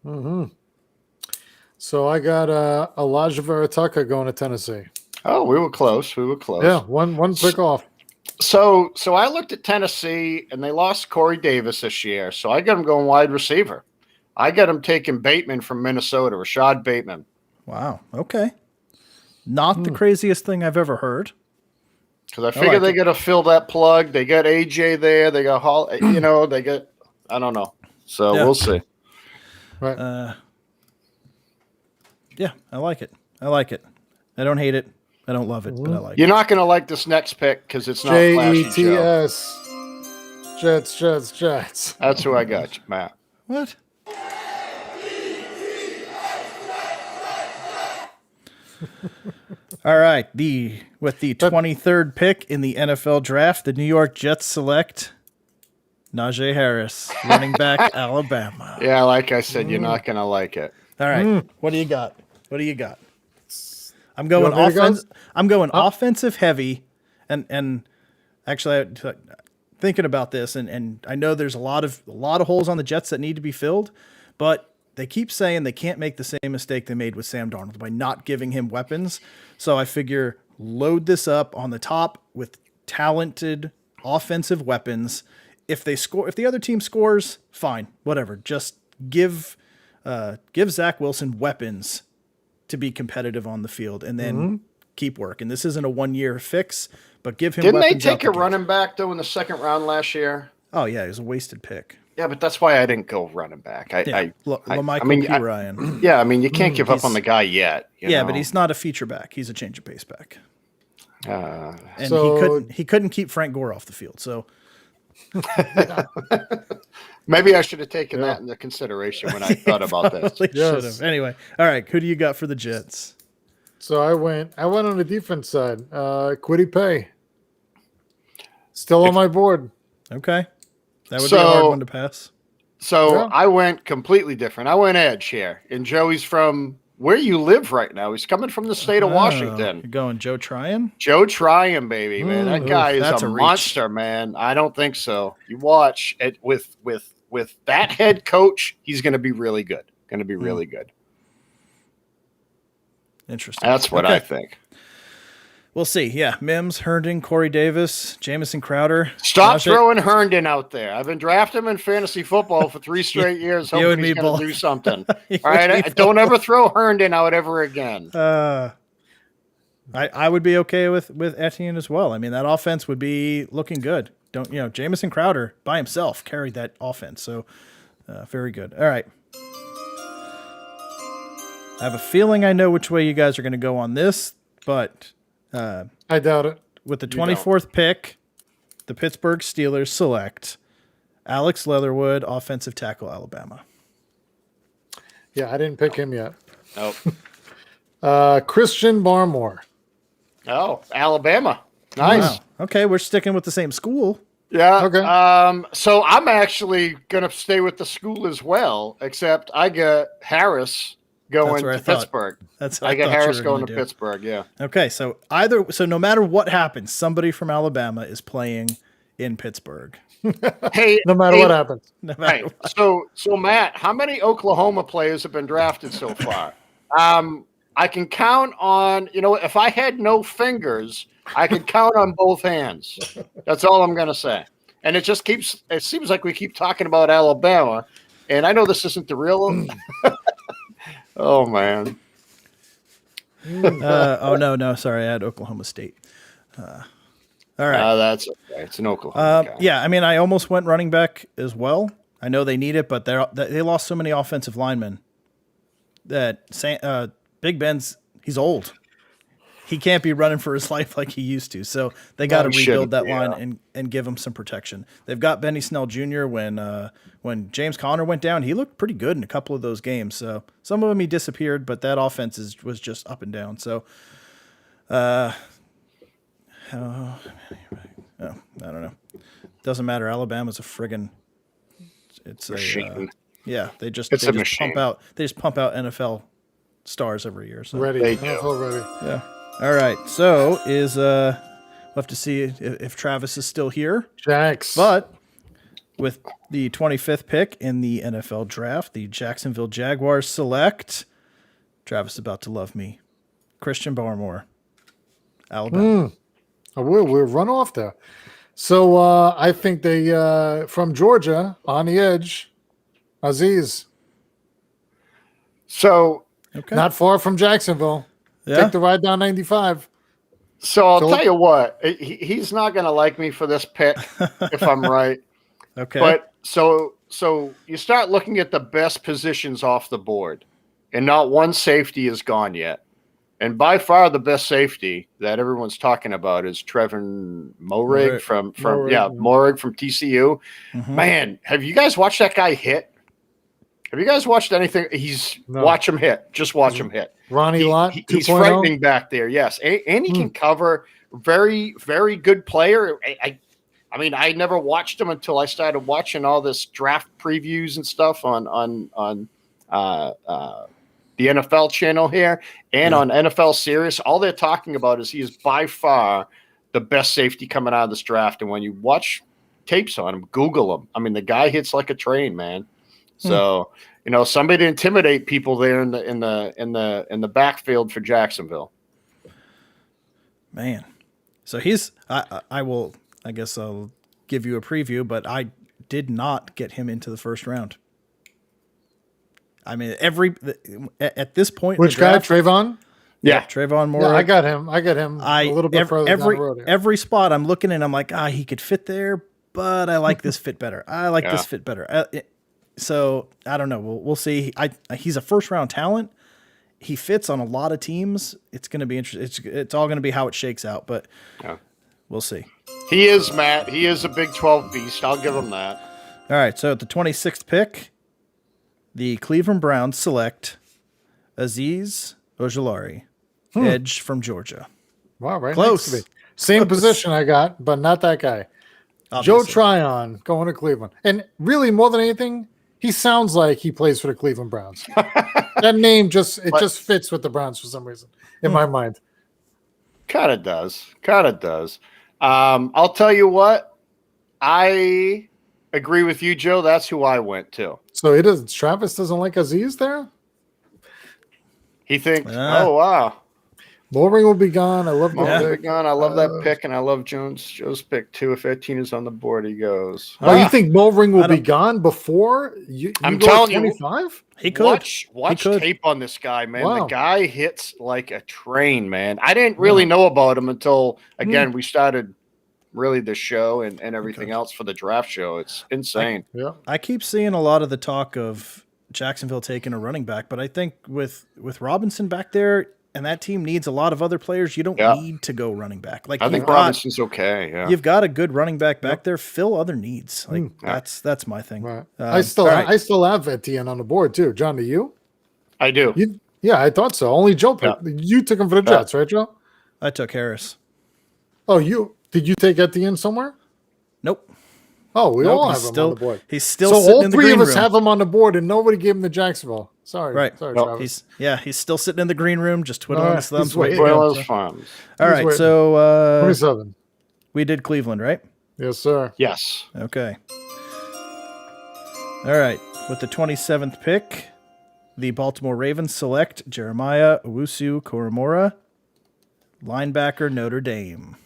Mm-hmm. So I got Elijah Verataka going to Tennessee. Oh, we were close. Yeah, one pick off. So I looked at Tennessee, and they lost Corey Davis this year. So I got them going wide receiver. I got them taking Bateman from Minnesota, Rashad Bateman. Wow, okay. Not the craziest thing I've ever heard. Because I figure they got to fill that plug. They got AJ there. They got Hall. They got. I don't know. So we'll see. Right. Yeah, I like it. I don't hate it. I don't love it, but I like it. You're not going to like this next pick because it's not flashy. Jets. Jets. That's who I got, Matt. What? All right, with the 23rd pick in the NFL draft, the New York Jets select Najee Harris, running back, Alabama. Yeah, like I said, you're not going to like it. All right, what do you got? I'm going offense. I'm going offensive heavy, and actually, thinking about this, and I know there's a lot of holes on the Jets that need to be filled, but they keep saying they can't make the same mistake they made with Sam Darnold by not giving him weapons. So I figure load this up on the top with talented offensive weapons. If the other team scores, fine, whatever. Just give Zach Wilson weapons to be competitive on the field, and then keep working. This isn't a 1-year fix, but give him. Didn't they weapons take a running back though in the second round last year? Oh yeah, it was a wasted pick. Yeah, but that's why I didn't go running back. Ryan. Yeah, I mean, you can't give up on the guy yet. You know? But he's not a feature back. He's a change of pace back. And so, he couldn't keep Frank Gore off the field. So maybe I should have taken that into consideration when I thought about this. Should have. Anyway, all right. Who do you got for the Jets? So I went on the defense side. Kwity Paye. Still on my board. Okay. That would be a hard one to pass. So I went completely different. I went edge here. And Joey's from where you live right now. He's coming from the state of Washington. You're going Joe Tryon? Joe Tryon, baby, man. That guy is a reach. monster, man. I don't think so. You watch it with that head coach, he's going to be really good. Really good. Interesting. That's what I think. We'll see. Yeah, Mims, Herndon, Corey Davis, Jamison Crowder. Stop throwing Herndon out there. I've been drafting him in fantasy football for 3 straight years, hoping he's going to do something. All right, don't ever throw Herndon out ever again. I would be okay with Etienne as well. I mean, that offense would be looking good. Jamison Crowder by himself carried that offense, so very good. All right. I have a feeling I know which way you guys are going to go on this, but I doubt it. With the 24th pick, the Pittsburgh Steelers select Alex Leatherwood, offensive tackle, Alabama. Yeah, I didn't pick him yet. Nope. Christian Barmore. Oh, Alabama. Nice. Wow. Okay, we're sticking with the same school. Yeah. Okay. So I'm actually going to stay with the school as well, except I got Harris going to Pittsburgh. I got Harris going to Pittsburgh. Yeah. Okay. So no matter what happens, somebody from Alabama is playing in Pittsburgh. No matter what happens. So Matt, how many Oklahoma players have been drafted so far? I can count on, if I had no fingers, I can count on both hands. That's all I'm going to say. And it seems like we keep talking about Alabama. And I know this isn't the real. Oh, man. Oh, no. Sorry. I had Oklahoma State. All right. That's okay. It's an Oklahoma guy. Yeah. I mean, I almost went running back as well. I know they need it, but they lost so many offensive linemen that Big Ben's, he's old. He can't be running for his life like he used to. So they got to rebuild that line and give him some protection. They've got Benny Snell Jr. When James Conner went down, he looked pretty good in a couple of those games. So some of them he disappeared, but that offense was just up and down. So, I don't know. Doesn't matter. Alabama's a friggin' it's machine. They just machine. pump out NFL stars every year. So. Ready. They do. NFL ready. Yeah. All right. So we'll have to see if Travis is still here. Jax. But with the 25th pick in the NFL draft, the Jacksonville Jaguars select Travis is about to love me, Christian Barmore, Alabama. We'll run off there. So I think they from Georgia on the edge, Aziz. So Okay. Not far from Jacksonville. Yeah. Take the ride down 95. So I'll tell you what, he's not going to like me for this pick if I'm right. Okay. But so you start looking at the best positions off the board, and not one safety is gone yet. And by far the best safety that everyone's talking about is Trevor Moehrig from TCU. Mm-hmm. Man, have you guys watched that guy hit? Have you guys watched anything? Watch him hit. Just watch him hit. Ronnie Lott, he's 2.0. frightening back there. Yes, and he can cover. Very, very good player. I mean, I never watched him until I started watching all this draft previews and stuff on the NFL channel here and on NFL Sirius. All they're talking about is he is by far the best safety coming out of this draft. And when you watch tapes on him, Google him. I mean, the guy hits like a train, man. So, somebody to intimidate people there in the backfield for Jacksonville. Man. So I guess I'll give you a preview, but I did not get him into the first round. I mean, at this point, Which guy? Trayvon? Yeah. Trayvon Moore. Yeah, I got him a little bit further down the road here. Every spot I'm looking and I'm like, he could fit there, but I like this fit better. I like this fit better. So I don't know. We'll see. He's a first round talent. He fits on a lot of teams. It's going to be interesting. It's all going to be how it shakes out, but we'll see. He is, Matt. He is a Big 12 beast. I'll give him that. All right. So at the 26th pick, the Cleveland Browns select Azeez Ojulari, edge from Georgia. Wow, right. Close. Next to me. Same position I got, but not that guy. Obviously. Joe Tryon going to Cleveland. And really, more than anything, he sounds like he plays for the Cleveland Browns. That name just fits with the Browns for some reason in my mind. Kind of does. I'll tell you what. I agree with you, Joe. That's who I went to. So Travis doesn't like Aziz there? He thinks, oh, wow. Moehrig will be gone. I love that pick, and I love Joe's pick too. If 18 is on the board, he goes. Oh, you think Moehrig will be gone before you I'm go telling 25? He could. Watch tape on this guy, man. Wow. The guy hits like a train, man. I didn't really know about him until, again, we started really the show and everything else for the draft show. It's insane. I keep seeing a lot of the talk of Jacksonville taking a running back, but I think with Robinson back there, and that team needs a lot of other players. You don't need to go running back. Like I think Robinson's okay. Yeah, you've got a good running back back there. Fill other needs. Like that's my thing. Right. I still have Etienne on the board too. John, do you? I do. I thought so. Only Joe picked. You took him for the Jets, right, Joe? I took Harris. Oh, did you take Etienne somewhere? Nope. Oh, we all have him on the board. He's still so sitting all in the three green of us room. have him on the board, and nobody gave him to Jacksonville. Sorry, right? Sorry, no, Travis. he's still sitting in the green room, just twiddling his thumbs. All right, so 27. We did Cleveland, right? Yes, sir. Yes. Okay. All right, with the 27th pick, the Baltimore Ravens select Jeremiah Owusu-Koramoah, Linebacker, Notre Dame.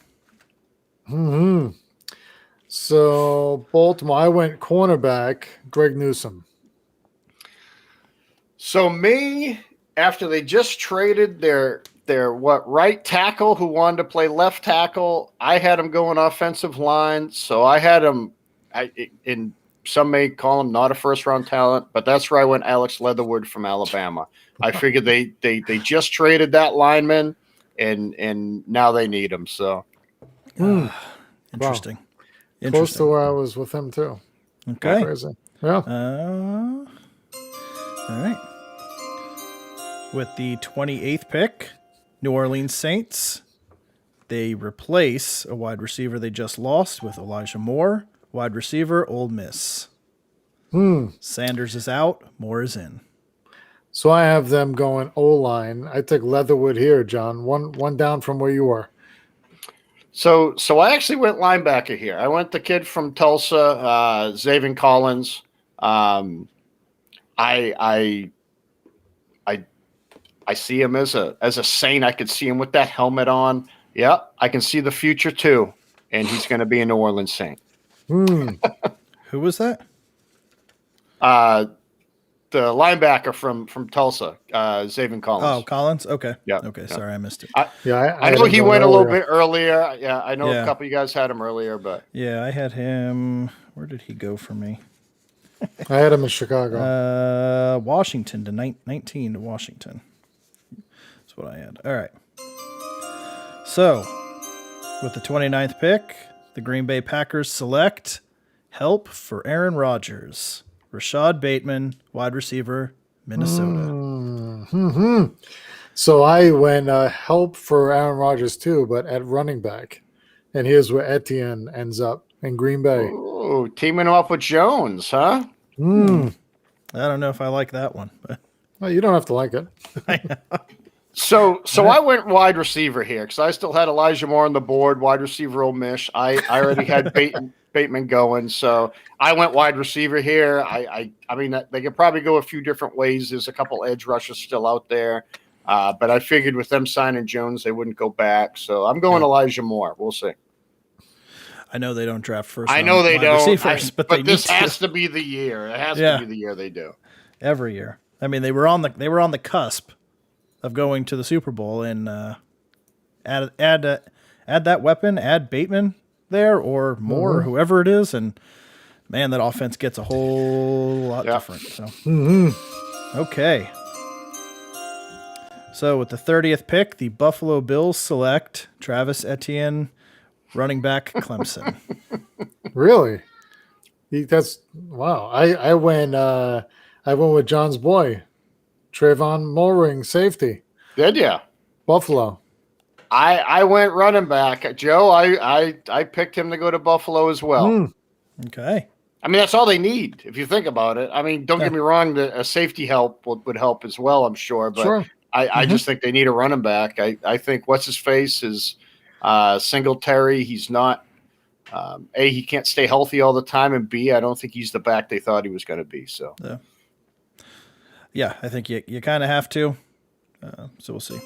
So Baltimore, I went cornerback, Greg Newsome. So me, after they just traded their right tackle who wanted to play left tackle, I had him going offensive line. So I had him. In some may call him not a first round talent, but that's where I went. Alex Leatherwood from Alabama. I figured they just traded that lineman, and now they need him. So Interesting. Wow. Close to Interesting. where I was with him too. Okay. Crazy. Yeah. All right. With the 28th pick, New Orleans Saints, they replace a wide receiver they just lost with Elijah Moore, wide receiver, Ole Miss. Sanders is out, Moore is in. So I have them going O-line. I took Leatherwood here, John. One down from where you were. So I actually went linebacker here. I went the kid from Tulsa, Zaven Collins. I see him as a Saint. I could see him with that helmet on. Yeah, I can see the future too, and he's going to be a New Orleans Saint. Who was that? The linebacker from Tulsa, Zaven Collins. Oh, Collins? Okay. Yeah. Okay, sorry, I missed it. I had know him he going went a little earlier. bit earlier. Yeah, I know Yeah. a couple of you guys had him earlier, but Yeah, I had him. Where did he go for me? I had him in Chicago. Washington to 19 to Washington. That's what I had. All right. So, with the 29th pick, the Green Bay Packers select help for Aaron Rodgers. Rashad Bateman, wide receiver, Minnesota. So I went help for Aaron Rodgers too, but at running back. And here's where Etienne ends up in Green Bay. ooh, teaming him up with Jones, huh? I don't know if I like that one. But Well, you don't have to like it. So I went wide receiver here because I still had Elijah Moore on the board, wide receiver Ole Miss. I already had Bateman going, so I went wide receiver here. I mean, they could probably go a few different ways. There's a couple edge rushers still out there, but I figured with them signing Jones, they wouldn't go back. So I'm going Elijah Moore. We'll see. I know they don't draft first. I know they wide don't, receivers, but they this need has to be the year. It has to be the year they do. every year. I mean, they were on the cusp of going to the Super Bowl, and add that weapon, add Bateman there or Moore or whoever it is, and man, that offense gets a whole lot different. So okay. So with the 30th pick, the Buffalo Bills select Travis Etienne, running back, Clemson. Really? That's wow. I went with John's boy, Trayvon Mulring, safety. Did ya? Buffalo. I went running back. Joe, I picked him to go to Buffalo as well. Okay. I mean, that's all they need if you think about it. I mean, don't get me wrong, a safety help would help as well, I'm sure. But Sure. I just think they need a running back. I think what's his face is Singletary. He's not A, he can't stay healthy all the time, and B, I don't think he's the back they thought he was going to be. So Yeah, I think you kind of have to. So we'll see.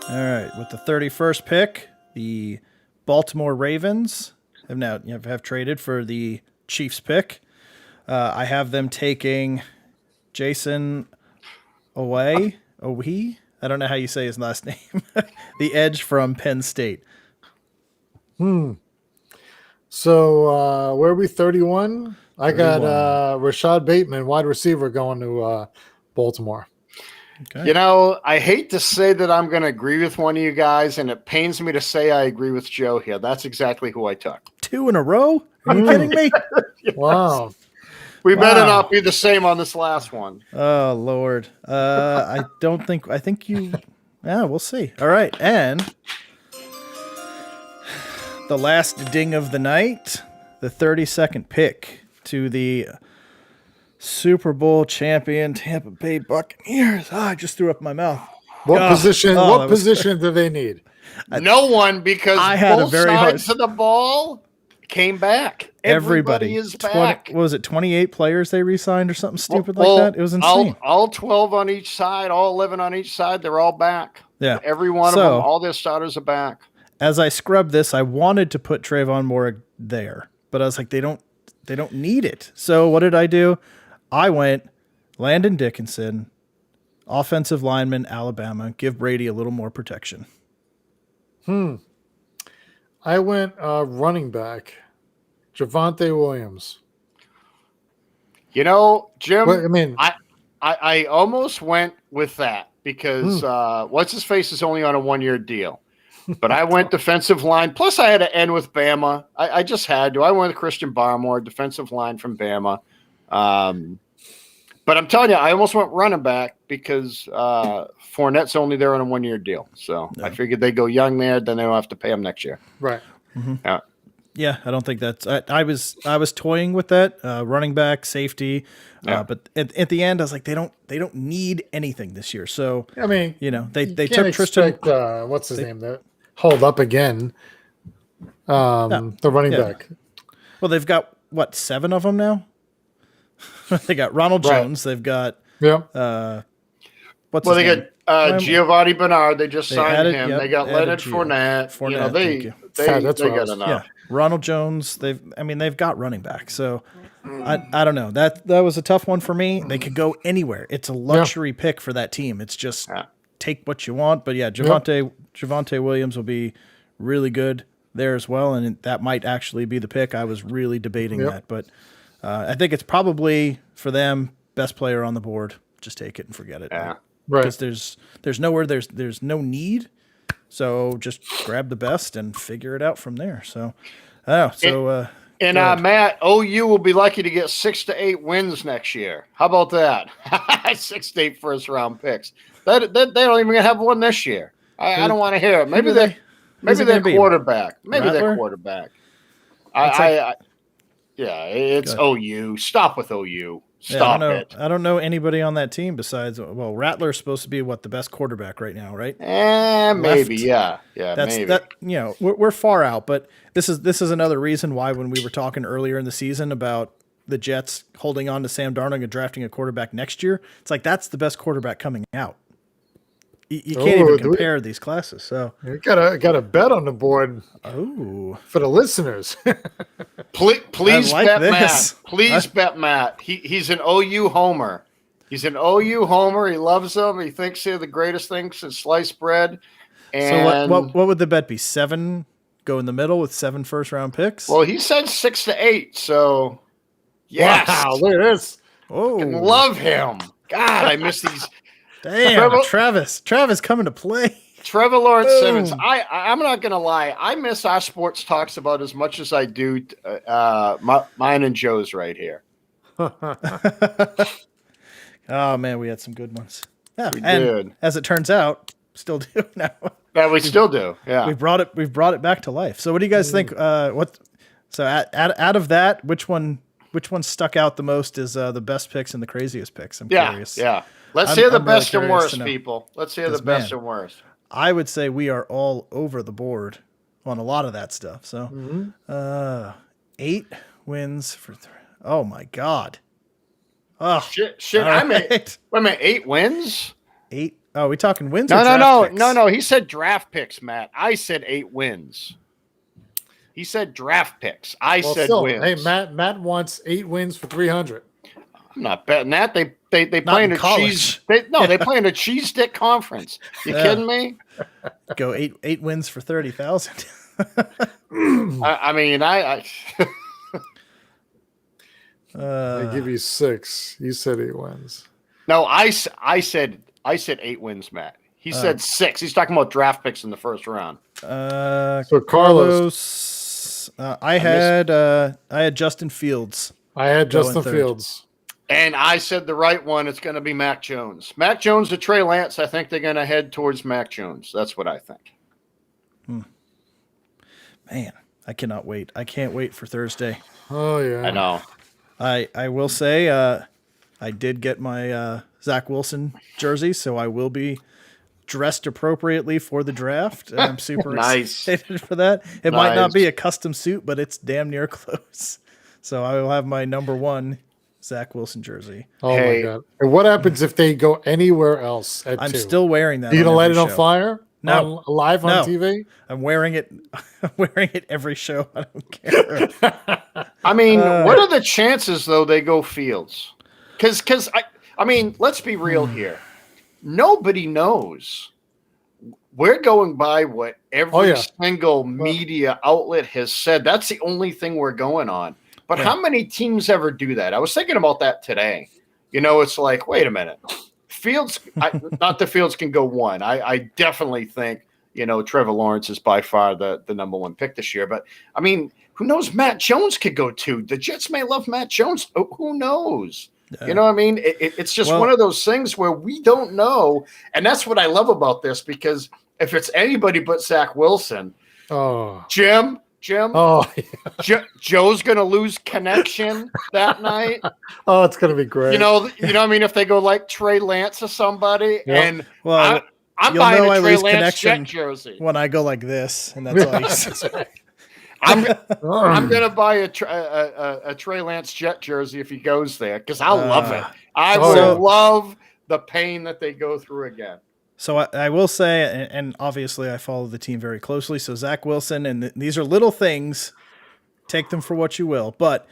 All right, with the 31st pick, the Baltimore Ravens have traded for the Chiefs pick. I have them taking Jason Owe. I don't know how you say his last name. The edge from Penn State. So where are we? 31? I got Rashad Bateman, wide receiver, going to Baltimore. Okay. You know, I hate to say that I'm going to agree with one of you guys, and it pains me to say I agree with Joe here. That's exactly who I took. 2 in a row? Are you kidding me? Yes. Wow. We better Wow. not be the same on this last one. Oh, Lord. I think you... Yeah, we'll see. All right, and the last ding of the night, the 32nd pick to the Super Bowl champion Tampa Bay Buccaneers. I just threw up my mouth. What position? Oh, What that was- position do they need? No one, because I had a both very hard- sides of the ball came back. Everybody is back. What was it 28 players they re-signed or something stupid Well, like that? It was insane. All 12 on each side, all 11 on each side, they're all back. Yeah. Every one of them, all their starters are back. As I scrubbed this, I wanted to put Trayvon Moore there, but I was like, they don't need it. So what did I do? I went Landon Dickinson, offensive lineman, Alabama. Give Brady a little more protection. I went running back, Javonte Williams. You know, Jim, Well, I mean, I almost went with that because what's his face is only on a 1-year deal. But I went defensive line. Plus, I had to end with Bama. I just had to. I went with Christian Barmore, defensive line from Bama. But I'm telling you, I almost went running back because Fournette's only there on a 1-year deal. So I figured they go young there, then they don't have to pay him next year. right. Yeah. Yeah, I don't think that's. I was toying with that running back, safety, but at the end I was like, they don't need anything this year. So I mean, they you took can't Tristan. expect, what's his name? That hold up again. The running back. Well, they've got what, 7 of them now. They got Ronald Jones. They've got what's his name? They got Giovanni Bernard. They just signed added, him. They got Leonard Fournette. You know, they got enough. Yeah, Ronald Jones. They've got running back. So I don't know. That was a tough one for me. They could go anywhere. It's a luxury pick for that team. It's just take what you want. But yeah, Javonte Williams will be really good there as well, and that might actually be the pick. I was really debating that, but I think it's probably for them best player on the board. Just take it and forget it. Yeah. Right. Because there's nowhere there's no need, so just grab the best and figure it out from there. So, Matt, OU will be lucky to get 6 to 8 wins next year. How about that? 6 to 8 first round picks. They don't even have one this year. I don't want to hear it. Maybe they're quarterback. Maybe they're quarterback. It's OU. Stop with OU. Stop it. I don't know anybody on that team besides, Rattler's supposed to be the best quarterback right now, right? Maybe, yeah, maybe. We're far out, but this is another reason why when we were talking earlier in the season about the Jets holding on to Sam Darnold and drafting a quarterback next year, it's like that's the best quarterback coming out. You can't even compare these classes. So you got a bet on the board. Oh, for the listeners. Please bet Matt. Please bet Matt. He's an OU homer. He's an OU homer. He loves them. He thinks they're the greatest thing since sliced bread. And so what would the bet be? 7 go in the middle with 7 first round picks? Well, he said 6 to 8. So yes. Wow, look at this. Oh, I love him. God, I miss these. Damn, Travis coming to play. Trevor Lawrence Simmons. I'm not going to lie. I miss our sports talks about as much as I do mine and Joe's right here. Oh, man, we had some good ones. Yeah, we did. As it turns out, still do now. Yeah, we still do. Yeah, we've brought it back to life. So what do you guys think? So out of that, which one stuck out the most is the best picks and the craziest picks? I'm curious. Yeah. Let's hear the best and worst, people. Let's hear the best and worst. I would say we are all over the board on a lot of that stuff. So, 8 wins for 3. Oh my God. Oh shit! I mean, wait a minute, 8 wins? 8? Oh, we talking wins? No. He said draft picks, Matt. I said 8 wins. He said draft picks. I said wins. Hey, Matt wants 8 wins for 300. I'm not betting that. They play in a cheese. They play in a cheese stick conference. You kidding me? Go 8 wins for 30,000. I give you 6. You said 8 wins. No, I said 8 wins, Matt. He said 6. He's talking about draft picks in the first round. So Carlos, I had Justin Fields. I had Justin Fields. And I said the right one. It's going to be Mac Jones. Mac Jones to Trey Lance. I think they're going to head towards Mac Jones. That's what I think. Man, I cannot wait. I can't wait for Thursday. Oh, yeah. I know. I will say I did get my Zach Wilson jersey, so I will be dressed appropriately for the draft. And I'm super excited for that. It might not be a custom suit, but it's damn near close. So I will have my number 1 Zach Wilson jersey. Oh Hey. my god! And what happens if they go anywhere else at I'm 2? still wearing that. You gonna on light every it on show. fire? No. Live on No. TV? I'm wearing it. I'm wearing it every show. I don't care. I mean, what are the chances though they go Fields? Because I mean, let's be real here. Nobody knows. We're going by what every single media outlet has said. That's the only thing we're going on. But how many teams ever do that? I was thinking about that today. You know, it's like, wait a minute. Fields, not the Fields can go 1. I definitely think, you know, Trevor Lawrence is by far the number 1 pick this year. But, I mean, who knows? Matt Jones could go 2. The Jets may love Matt Jones. Who knows? Yeah. You know what I mean? It's just one of those things where we don't know. And that's what I love about this, because if it's anybody but Zach Wilson, Jim, Joe's going to lose connection that night. Oh, it's going to be great. You know what I mean? If they go like Trey Lance or somebody, and I'm buying a Trey Lance Jet jersey when I go like this, and that's all you see. I'm gonna buy a Trey Lance Jet jersey if he goes there, because I love it. I will love the pain that they go through again. So I will say, and obviously I follow the team very closely. So Zach Wilson, and these are little things. Take them for what you will, but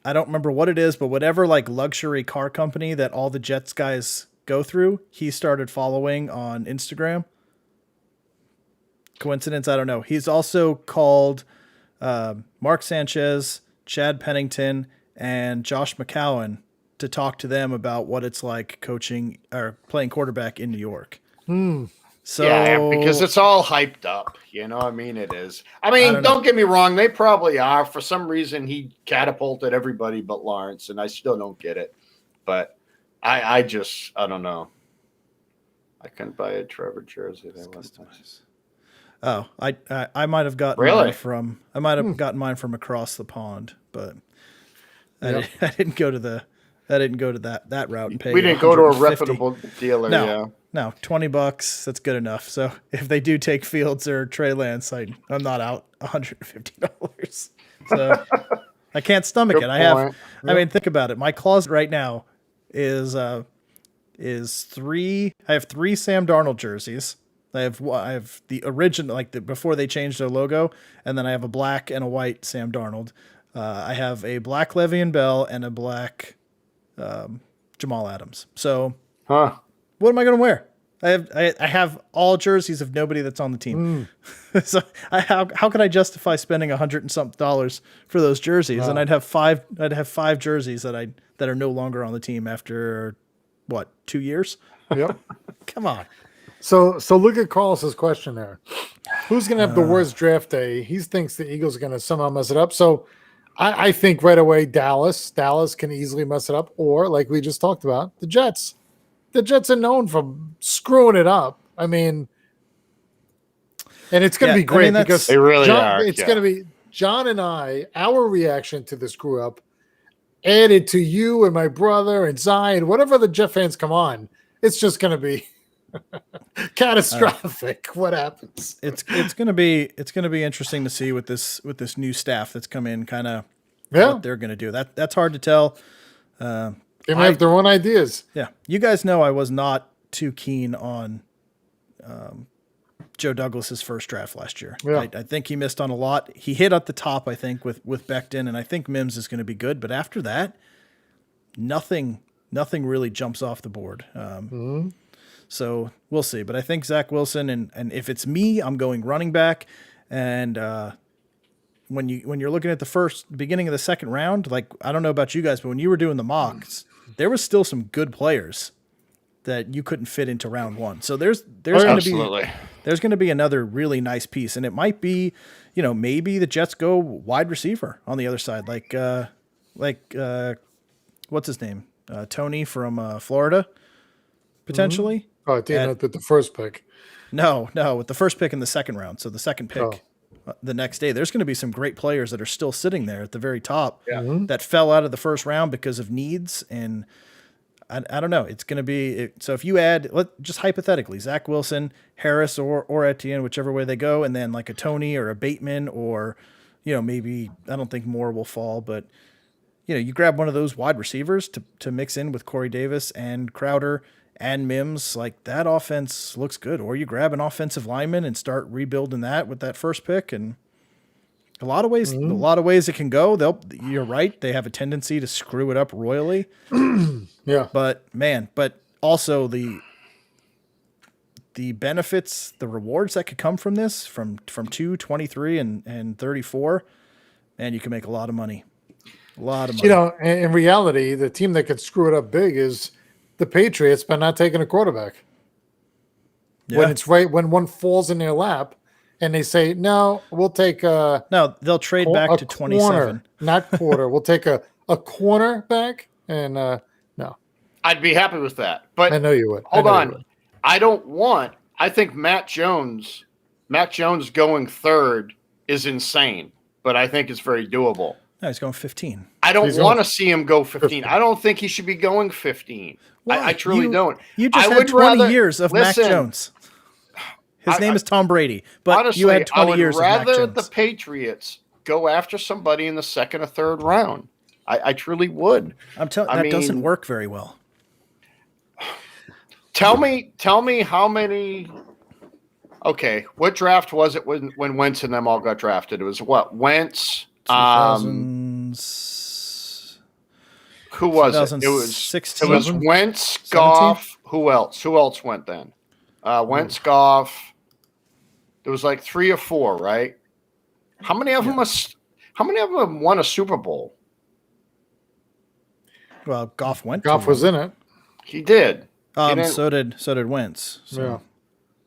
I don't remember what it is, but whatever like luxury car company that all the Jets guys go through, he started following on Instagram. Coincidence? I don't know. He's also called Mark Sanchez, Chad Pennington, and Josh McCown to talk to them about what it's like coaching or playing quarterback in New York. So yeah, because it's all hyped up. You know, I mean, it is. I mean, don't get me wrong. They probably are. For some reason, he catapulted everybody but Lawrence, and I still don't get it. But I don't know. I couldn't buy a Trevor jersey. Oh, I might have gotten mine gotten mine from across the pond, but I didn't go to that route and pay. We didn't go to a reputable dealer. No, $20. That's good enough. So if they do take Fields or Trey Lance, I'm not out $150. So I can't stomach it. I mean, think about it. My closet right now is 3. I have 3 Sam Darnold jerseys. I have the original, like before they changed their logo, and then I have a black and a white Sam Darnold. I have a black Le'Veon Bell and a black Jamal Adams. So, what am I going to wear? I have all jerseys of nobody that's on the team. So how could I justify spending $100 and something for those jerseys? Wow. And I'd have 5 jerseys that are no longer on the team after what, 2 years? Yep. Come on. So look at Carlos's question there. Who's going to have the worst draft day? He thinks the Eagles are going to somehow mess it up. So I think right away Dallas can easily mess it up, or like we just talked about, the Jets. The Jets are known for screwing it up. I mean, and it's going to be great because they really are. It's going to be John and our reaction to the screw up added to you and my brother and Zion, whatever the Jet fans come on. It's just going to be catastrophic. What happens? It's going to be interesting to see with this new staff that's come in, kind of what they're going to do. That's hard to tell. They might have their own ideas. Yeah, you guys know I was not too keen on Joe Douglas's first draft last year. Yeah. I think he missed on a lot. He hit at the top, I think, with Becton, and I think Mims is going to be good. But after that, nothing really jumps off the board. So we'll see. But I think Zach Wilson, and if it's me, I'm going running back. And when you're looking at the beginning of the second round, like, I don't know about you guys, but when you were doing the mocks, there was still some good players that you couldn't fit into round 1. So there's going to be another really nice piece, and it might be, maybe the Jets go wide receiver on the other side, like what's his name, Tony from Florida, potentially. Oh, I didn't know the first pick. No, with the first pick in the second round. So the second pick the next day, there's going to be some great players that are still sitting there at the very top that fell out of the first round because of needs. And I don't know. It's going to be so if you add, just hypothetically, Zach Wilson, Harris, or Etienne, whichever way they go, and then like a Tony or a Bateman, or maybe, I don't think Moore will fall, but you grab one of those wide receivers to mix in with Corey Davis and Crowder and Mims. Like, that offense looks good. Or you grab an offensive lineman and start rebuilding that with that first pick. And a lot of ways it can go. You're right. They have a tendency to screw it up royally. Yeah. But also the benefits, the rewards that could come from this, from 2, 23, and 34, man, you can make a lot of money. A lot of money. In reality, the team that could screw it up big is the Patriots by not taking a quarterback. Yeah. When one falls in their lap and they say, no, we'll take no, they'll trade back to 27. Corner, not quarter. We'll take a corner back, and no. I'd be happy with that. But I know you would. Hold on. I think Mac Jones going third is insane, but I think it's very doable. No, he's going 15. I don't want to see him go 15. I don't think he should be going 15. I truly don't. You just had 20 years of Mac Jones. His name is Tom Brady, but honestly, you had 20 years of Mac Jones. I would rather the Patriots go after somebody in the second or third round. I truly would. That doesn't work very well. Tell me how many. Okay, what draft was it when Wentz and them all got drafted? It was what? Wentz. 2000s. Who was it? It was 16. It was Wentz, Goff. Who else? Who else went then? Wentz, Goff. There was like 3 or 4, right? How many of them won a Super Bowl? Well, Goff was in it. He did. So did Wentz. So.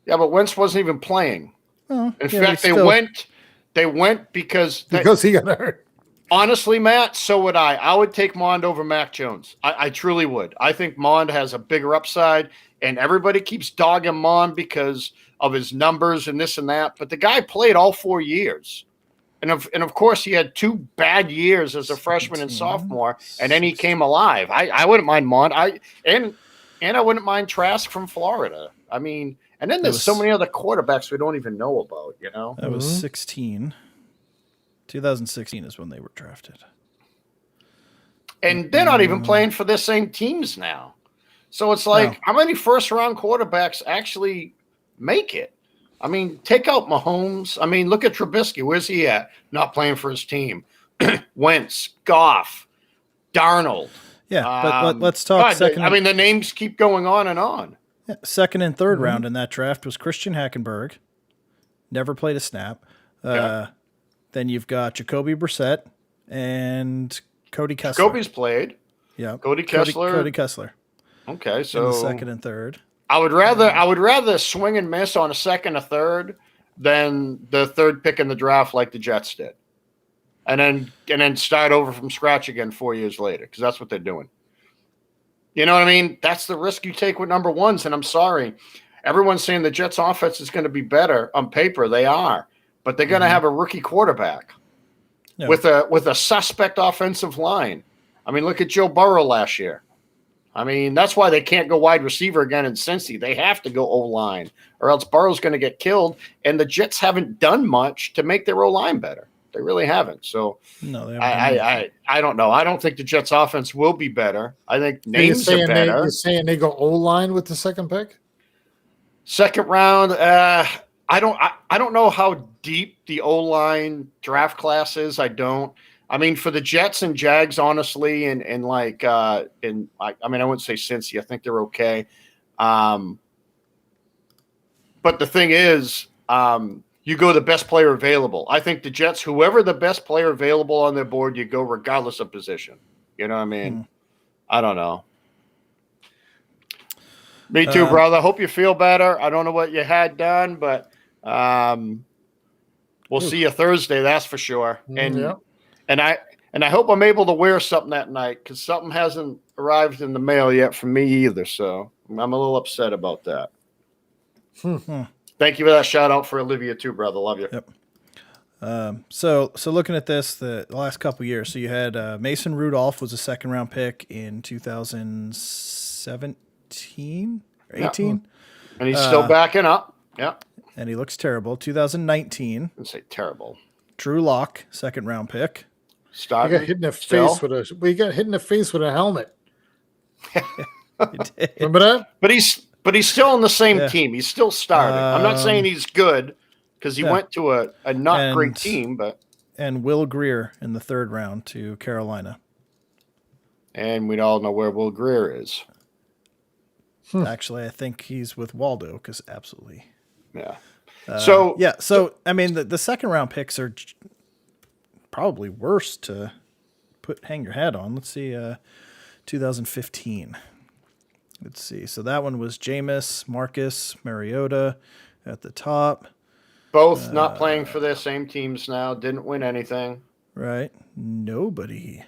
Yeah, but Wentz wasn't even playing. Oh, in fact, they went because he got hurt. Honestly, Matt, so would I. I would take Mond over Mac Jones. I truly would. I think Mond has a bigger upside, and everybody keeps dogging Mond because of his numbers and this and that. But the guy played all 4 years. And of course, he had 2 bad years as a freshman and sophomore, and then he came alive. I wouldn't mind Mond. And I wouldn't mind Trask from Florida. I mean, and then there's so many other quarterbacks we don't even know about, That was 16. 2016 is when they were drafted. And they're not even playing for the same teams now. So it's like, how many first-round quarterbacks actually make it? I mean, take out Mahomes. I mean, look at Trubisky. Where's he at? Not playing for his team. Wentz, Goff, Darnold. Yeah, but let's talk second. I mean, the names keep going on and on. Yeah, second and third round in that draft was Christian Hackenberg. Never played a snap. Then you've got Jacoby Brissett and Cody Kessler. Jacoby's played. Yeah, Cody Kessler. Cody Kessler. Okay, so in the second and third. I would rather swing and miss on a second or third than the third pick in the draft like the Jets did, and then start over from scratch again 4 years later, because that's what they're doing. You know what I mean? That's the risk you take with number ones, and I'm sorry. Everyone's saying the Jets' offense is going to be better on paper. They are, but they're going to have a rookie quarterback with a suspect offensive line. I mean, look at Joe Burrow last year. I mean, that's why they can't go wide receiver again in Cincy. They have to go O-line, or else Burrow's going to get killed, and the Jets haven't done much to make their O-line better. They really haven't. So no, they haven't. I don't know. I don't think the Jets' offense will be better. I think names are better. You're saying they go O-line with the second pick? Second round, I don't know how deep the O-line draft class is. I mean, for the Jets and Jags, honestly, I wouldn't say Cincy. I think they're okay. But the thing is, you go the best player available. I think the Jets, whoever the best player available on their board, you go regardless of position. You know what I mean? I don't know. Me too, brother. Hope you feel better. I don't know what you had done, but we'll see you Thursday. That's for sure. And I hope I'm able to wear something that night, because something hasn't arrived in the mail yet from me either. So I'm a little upset about that. Thank you for that shout out for Olivia too, brother. Love you. Yep. So looking at this, the last couple of years, so you had Mason Rudolph was a second round pick in 2017 or 18. And he's still backing up. Yeah. And he looks terrible. 2019. I'd say terrible. Drew Lock, second round pick. He starting. got hit in the still. face with a. We got hit in the face with a helmet. He did. Remember that? But he's still on the same Yeah. team. He's still starting. I'm not saying he's good because he yeah. went to a not great And- team, but And Will Greer in the third round to Carolina. and we all know where Will Greer is. Actually, I think he's with Waldo because absolutely. Yeah. So I mean, the second round picks are probably worse to hang your hat on. Let's see, 2015. Let's see. So that one was Jameis, Marcus, Mariota at the top. Both not playing for their same teams now. Didn't win anything. Right. Nobody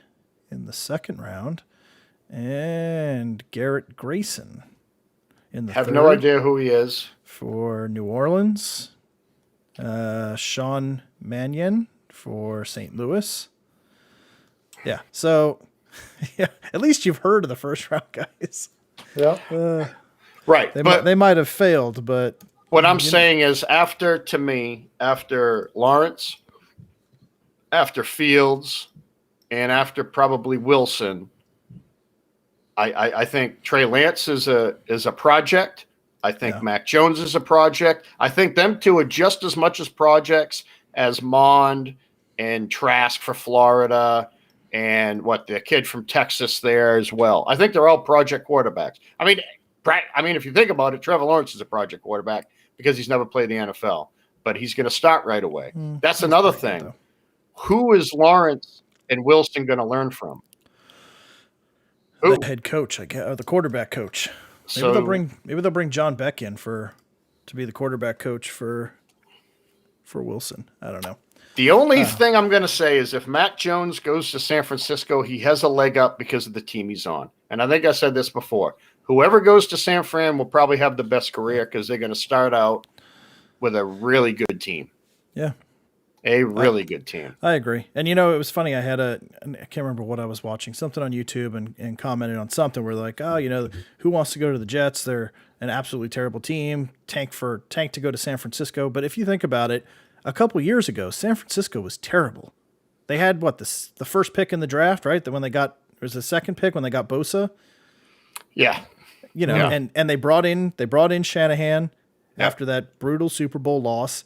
in the second round. And Garrett Grayson in the Have third no idea who he is. for New Orleans. Sean Mannion for St. Louis. Yeah. So, yeah, at least you've heard of the first round guys. Yeah. Right. They might have failed, but what I'm saying is after Lawrence, after Fields, and after probably Wilson, I think Trey Lance is a project. I think Mac Jones is a project. I think them two are just as much as projects as Mond and Trask for Florida and the kid from Texas there as well. I think they're all project quarterbacks. I mean, if you think about it, Trevor Lawrence is a project quarterback because he's never played the NFL, but he's going to start right away. That's another thing. Who is Lawrence and Wilson going to learn from? The head coach, I guess, or the quarterback coach. Maybe they'll bring John Beck in to be the quarterback coach for Wilson. I don't know. The only thing I'm going to say is if Mac Jones goes to San Francisco, he has a leg up because of the team he's on. And I think I said this before. Whoever goes to San Fran will probably have the best career because they're going to start out with a really good team. Yeah. A really good team. I agree. And, it was funny. I can't remember what I was watching, something on YouTube and commented on something where they're like, who wants to go to the Jets? They're an absolutely terrible team. Tank to go to San Francisco. But if you think about it, a couple years ago, San Francisco was terrible. They had the first pick in the draft, right? There was the second pick when they got Bosa. Yeah. And they brought in Shanahan after that brutal Super Bowl loss.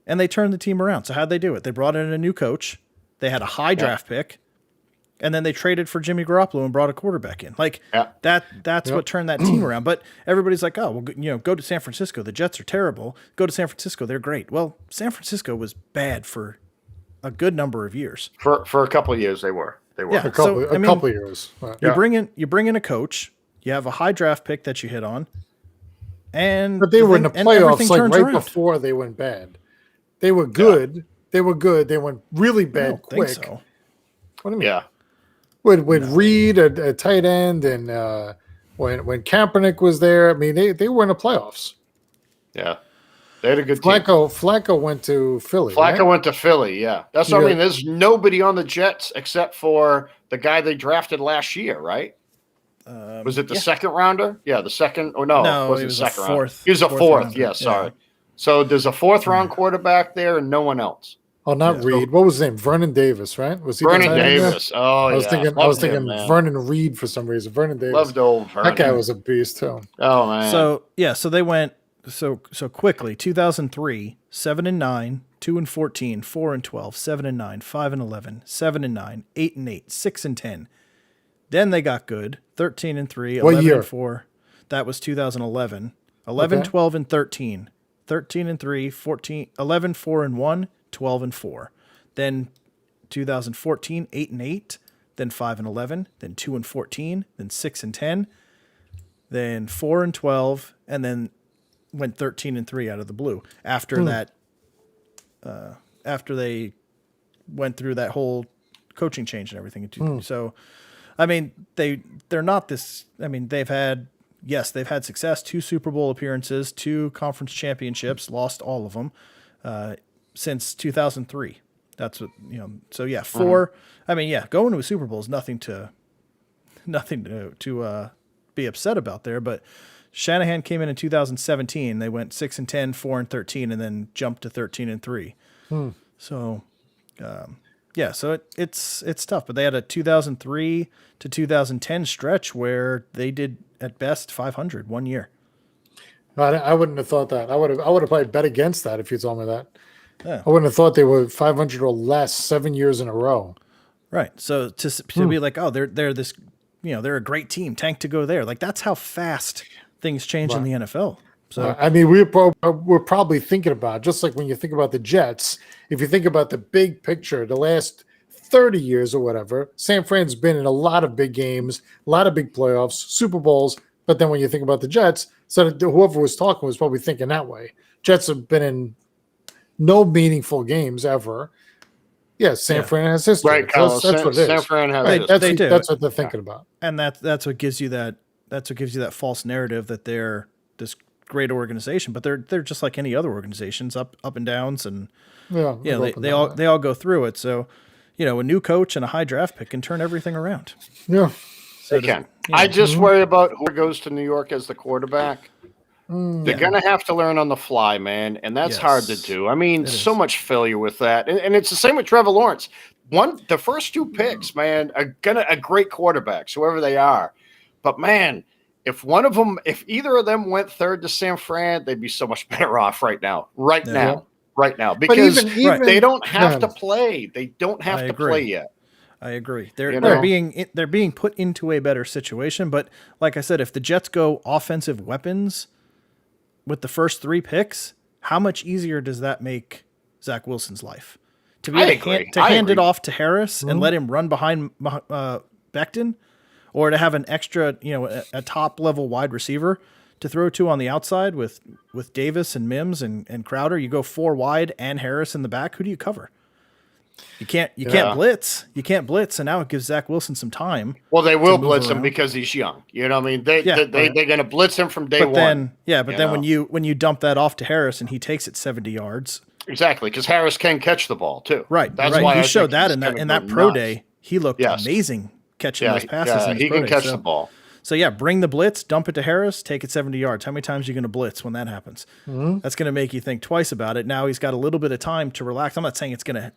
And they turned the team around. So how'd they do it? They brought in a new coach. They had a high draft pick. And then they traded for Jimmy Garoppolo and brought a quarterback in. That's what turned that team around. But everybody's like, oh, well, go to San Francisco. The Jets are terrible. Go to San Francisco. They're great. Well, San Francisco was bad for a good number of years. For a couple of years, they were. Yeah. A couple of years. You bring in a coach. You have a high draft pick that you hit on. But they were in the playoffs right around. before they went bad. They were good. Yeah. They were good. They went really bad quick. Think so. What do you mean? Yeah. With Reed, a tight end, and when Kaepernick was there, I mean, they were in the playoffs. Yeah. They had a good team. Flacco went to Philly. Went to Philly, yeah. That's what I mean. There's nobody on the Jets except for the guy they drafted last year, right? Was it the second rounder? Yeah, the second. Oh, no, it was the second round. He was a fourth. Yeah, sorry. Yeah. So there's a fourth round quarterback there and no one else. Oh, not Reed. What was his name? Vernon Davis, right? Was he Vernon Davis? Oh, I was thinking Vernon Reed for some reason. Vernon Davis. Loved old Vernon. That guy was a beast too. Oh man. So they went so quickly. 2003, 7-9, 2-14, 4-12, 7-9, 5-11, 7-9, 8-8, 6-10. Then they got good. 13-3, 11-4. That was 2011. 11, 12, and 13. 13-3, 14, 11, 4-1, 12-4. Then 2014, 8-8. Then 5-11. Then 2-14. Then 6-10. Then 4-12, and then went 13-3 out of the blue. After that, after they went through that whole coaching change and everything. So, I mean, they're not this. I mean, they've had success, 2 Super Bowl appearances, 2 conference championships, lost all of them since 2003. That's what, so yeah, 4. I mean, yeah, going to a Super Bowl is nothing to be upset about there. But Shanahan came in 2017. They went 6-10, 4-13, and then jumped to 13-3. So, Yeah, so it's tough, but they had a 2003 to 2010 stretch where they did at best 500 one year. I wouldn't have thought that. I would have probably bet against that if you told me that. Yeah. I wouldn't have thought they were 500 or less 7 years in a row. Right. So to be like, oh, they're this, they're a great team, tank to go there. Like that's how fast things change in the NFL. So I mean, we're probably thinking about, just like when you think about the Jets, if you think about the big picture, the last 30 years or whatever, San Fran's been in a lot of big games, a lot of big playoffs, Super Bowls. But then when you think about the Jets, so whoever was talking was probably thinking that way. Jets have been in no meaningful games ever. Yeah, San Fran has history. Right, Carlos. That's what it is. San Fran has history. They do. That's what they're thinking about. And that's what gives you that false narrative that they're this great organization, but they're just like any other organizations, up and downs, and they all go through it. So, a new coach and a high draft pick can turn everything around. Yeah. They can. I just worry about who goes to New York as the quarterback. They're going to have to learn on the fly, man, and that's hard to do. I mean, so much failure with that. And it's the same with Trevor Lawrence. The first two picks, man, are a great quarterbacks, whoever they are. But, man, if either of them went third to San Fran, they'd be so much better off right now. Right now. Because even they don't have to play. They don't have to play yet. I agree. They're being put into a better situation. But like I said, if the Jets go offensive weapons with the first three picks, how much easier does that make Zach Wilson's life? To hand it off to Harris and let him run behind Becton, or to have an extra, a top level wide receiver to throw to on the outside with Davis and Mims and Crowder. You go four wide and Harris in the back. Who do you cover? You can't blitz. You can't blitz, and now it gives Zach Wilson some time. Well, they will blitz him because he's young. You know what I mean? They're going to blitz him from day one. But then when you dump that off to Harris and he takes it 70 yards. Exactly, because Harris can catch the ball too. Right. That's why he showed that in that pro day. He looked amazing catching those passes. Yeah, he can catch the ball. So bring the blitz, dump it to Harris, take it 70 yards. How many times are you going to blitz when that happens? That's going to make you think twice about it. Now he's got a little bit of time to relax. I'm not saying it's going to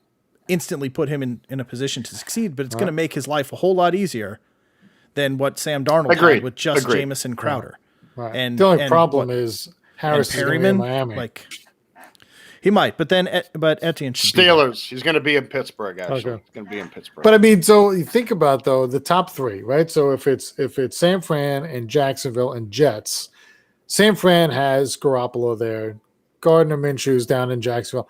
instantly put him in a position to succeed, but it's going to make his life a whole lot easier than what Sam Darnold had with just Jamison Crowder. Right. And the only problem is Harris is in Miami. He might, but Etienne should Steelers. He's going to be in Pittsburgh. Actually, he's going to be in Pittsburgh. But I mean, so you think about the top three, right? So if it's San Fran and Jacksonville and Jets, San Fran has Garoppolo there, Gardner Minshew's down in Jacksonville.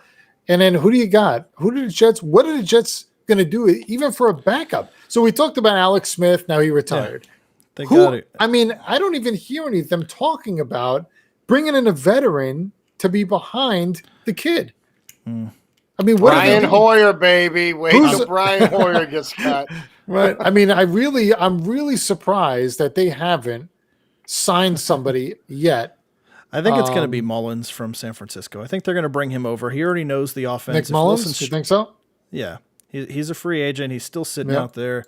And then who do you got? What are the Jets going to do even for a backup? So we talked about Alex Smith. Now he retired. They got it. I mean, I don't even hear any of them talking about bringing in a veteran to be behind the kid. I mean, what Brian Hoyer, baby. Wait till Brian Hoyer gets cut. Right. I mean, I'm really surprised that they haven't signed somebody yet. I think it's going to be Mullins from San Francisco. I think they're going to bring him over. He already knows the offense. Nick Mullins, you think so? Yeah. He's a free agent. He's still sitting out there.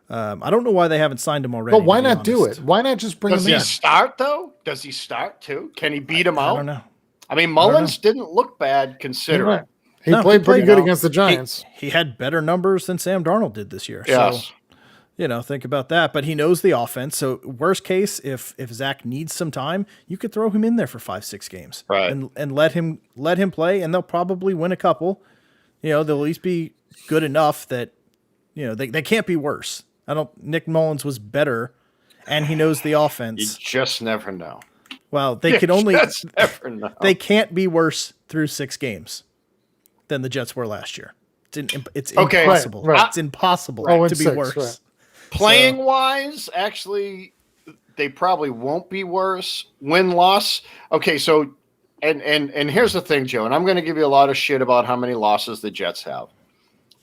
I don't know why they haven't signed him already. But why not do it? Why not just bring him in? Does he start, though? Does he start, too? Can he beat him out? I don't know. I mean, Mullins didn't look bad considering. He played pretty good against the Giants. He had better numbers than Sam Darnold did this year. Yes. So, think about that. But he knows the offense. So worst case, if Zach needs some time, you could throw him in there for 5-6 games. Right. And let him play, and they'll probably win a couple. They'll at least be good enough that, they can't be worse. Nick Mullins was better, and he knows the offense. You just never know. Well, they can only never know. They can't be worse through 6 games than the Jets were last year. It's impossible. Right. It's impossible to be worse. Right. Playing wise, actually, they probably won't be worse. Win-loss. Okay, so and here's the thing, Joe, and I'm going to give you a lot of shit about how many losses the Jets have.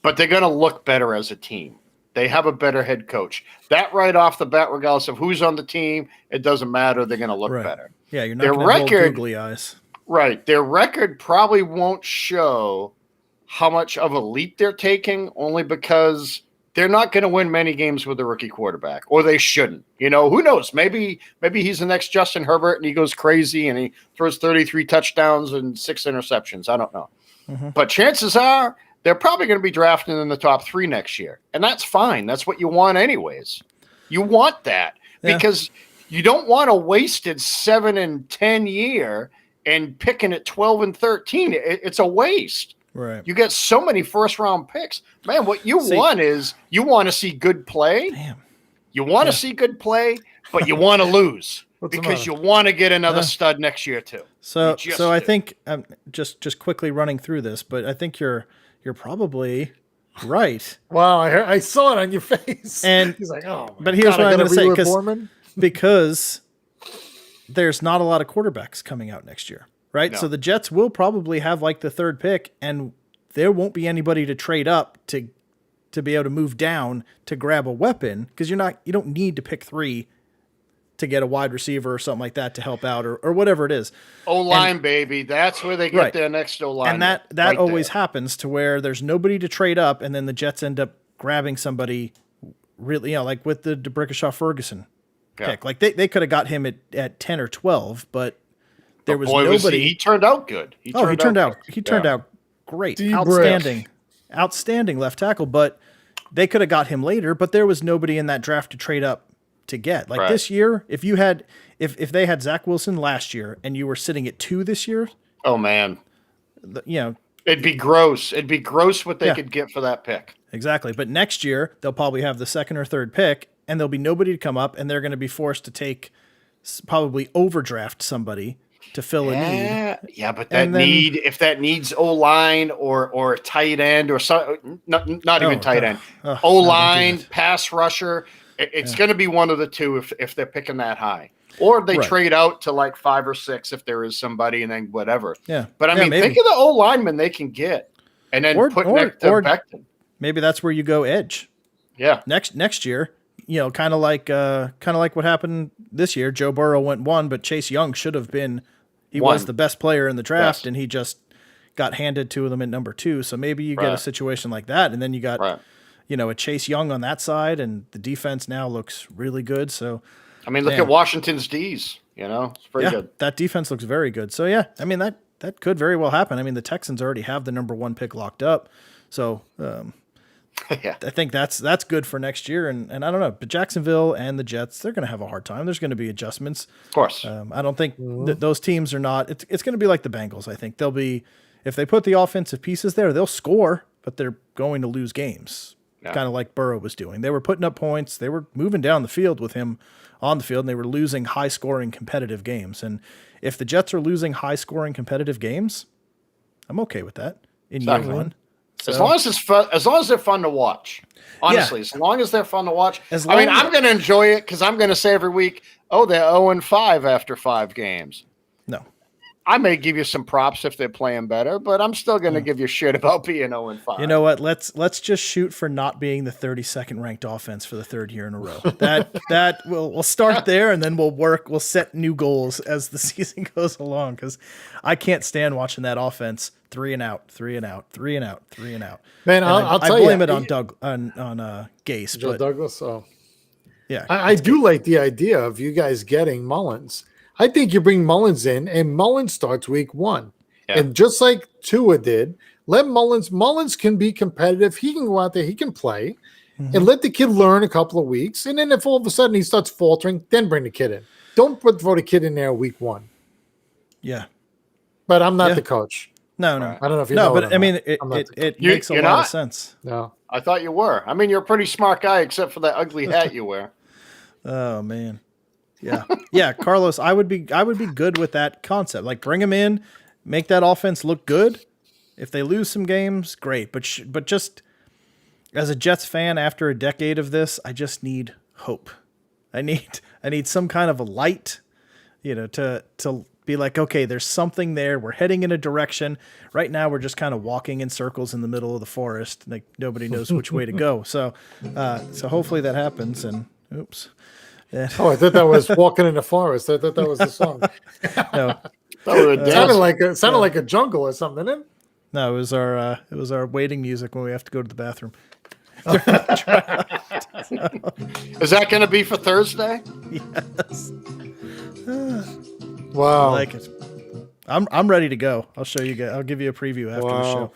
But they're going to look better as a team. They have a better head coach. That right off the bat, regardless of who's on the team, it doesn't matter. They're going to look better. Yeah, you're not going to have googly eyes. Right. Their record probably won't show how much of a leap they're taking, only because they're not going to win many games with a rookie quarterback, or they shouldn't. Who knows? Maybe he's the next Justin Herbert and he goes crazy and he throws 33 touchdowns and 6 interceptions. I don't know. But chances are they're probably going to be drafting in the top 3 next year. And that's fine. That's what you want anyways. You want that because you don't want a wasted 7 and 10 year and picking at 12 and 13. It's a waste. Right. You get so many first round picks. Man, what you want is you want to see good play. Damn. You want to see good play, but you want to lose because you want to get another stud next year too. So I think just quickly running through this, but I think you're probably right. Wow, I saw it on your face. And he's like, "Oh." But here's what I'm going to say, because there's not a lot of quarterbacks coming out next year, right? No. So the Jets will probably have like the 3rd pick, and there won't be anybody to trade up to be able to move down to grab a weapon, because you don't need to pick 3 to get a wide receiver or something like that to help out or whatever it is. O-line, baby. That's where they get their next O-line. And that always happens to where there's nobody to trade up, and then the Jets end up grabbing somebody really, like with the DeBrickashaw-Ferguson pick. Like they could have got him at 10 or 12, but there was nobody. He turned out good. He turned out great. Outstanding left tackle, but they could have got him later, but there was nobody in that draft to trade up to get. Like this year, if they had Zach Wilson last year and you were sitting at 2 this year, oh man, it'd be gross. It'd be gross what they could get for that pick. Exactly. But next year they'll probably have the 2nd or 3rd pick, and there'll be nobody to come up, and they're going to be forced to probably overdraft somebody to fill a need. Yeah, but if that needs O-line or a tight end or something, not even tight end, O-line, pass rusher. It's going to be one of the two if they're picking that high. Or they trade out to like 5 or 6 if there is somebody, and then whatever. Yeah. But I mean, think of the O-lineman they can get and then put next to Becton. Maybe that's where you go edge. Yeah. Next year, kind of like what happened this year. Joe Burrow went 1, but Chase Young should have been. He was the best player in the draft, and he just got handed to them at number 2. So maybe you get a situation like that, and then you got a Chase Young on that side, and the defense now looks really good. So, I mean, look at Washington's D's. It's pretty good. That defense looks very good. So yeah, I mean that could very well happen. I mean, the Texans already have the number 1 pick locked up, so I think that's good for next year. And I don't know, but Jacksonville and the Jets, they're going to have a hard time. There's going to be adjustments, of course. I don't think those teams are not. It's going to be like the Bengals. I think they'll be, if they put the offensive pieces there, they'll score, but they're going to lose games. Kind of like Burrow was doing. They were putting up points. They were moving down the field with him on the field, and they were losing high-scoring competitive games. And if the Jets are losing high-scoring competitive games, I'm okay with that in year 1. So, as long as it's fun, as long as they're fun to watch. Honestly, as long as they're fun to watch. I'm going to enjoy it because I'm going to say every week, "Oh, they're 0-5 after 5 games." No. I may give you some props if they're playing better, but I'm still going to give you shit about being 0-5. You know what? Let's just shoot for not being the 32nd ranked offense for the 3rd year in a row. That we'll start there, and then we'll set new goals as the season goes along, because I can't stand watching that offense 3 and out, 3 and out, 3 and out, 3 and out. Man, I'll tell you, I blame it on Gase, Joe Douglas. So yeah, I do like the idea of you guys getting Mullins. I think you bring Mullins in, and Mullins starts week 1. Yeah. And just like Tua did, let Mullins can be competitive. He can go out there, he can play, and let the kid learn a couple of weeks. And then if all of a sudden he starts faltering, then bring the kid in. Don't throw the kid in there week 1. Yeah. But I'm not the coach. No. I don't know if you know. No, but I mean, it makes a lot of sense. No. I thought you were. I mean, you're a pretty smart guy, except for that ugly hat you wear. Oh, man. Yeah, Carlos, I would be good with that concept. Like, bring him in, make that offense look good. If they lose some games, great. But just as a Jets fan, after a decade of this, I just need hope. I need some kind of a light, to be like, okay, there's something there. We're heading in a direction. Right now, we're just kind of walking in circles in the middle of the forest. Like, nobody knows which way to go. So hopefully that happens. And oops. Oh, I thought that was Walking in the Forest. I thought that was the song. No, it sounded like a jungle or something, didn't it? No, it was our waiting music when we have to go to the bathroom. Is that going to be for Thursday? Yes. Wow. I like it. I'm ready to go. I'll show you guys. I'll give you a preview after the show.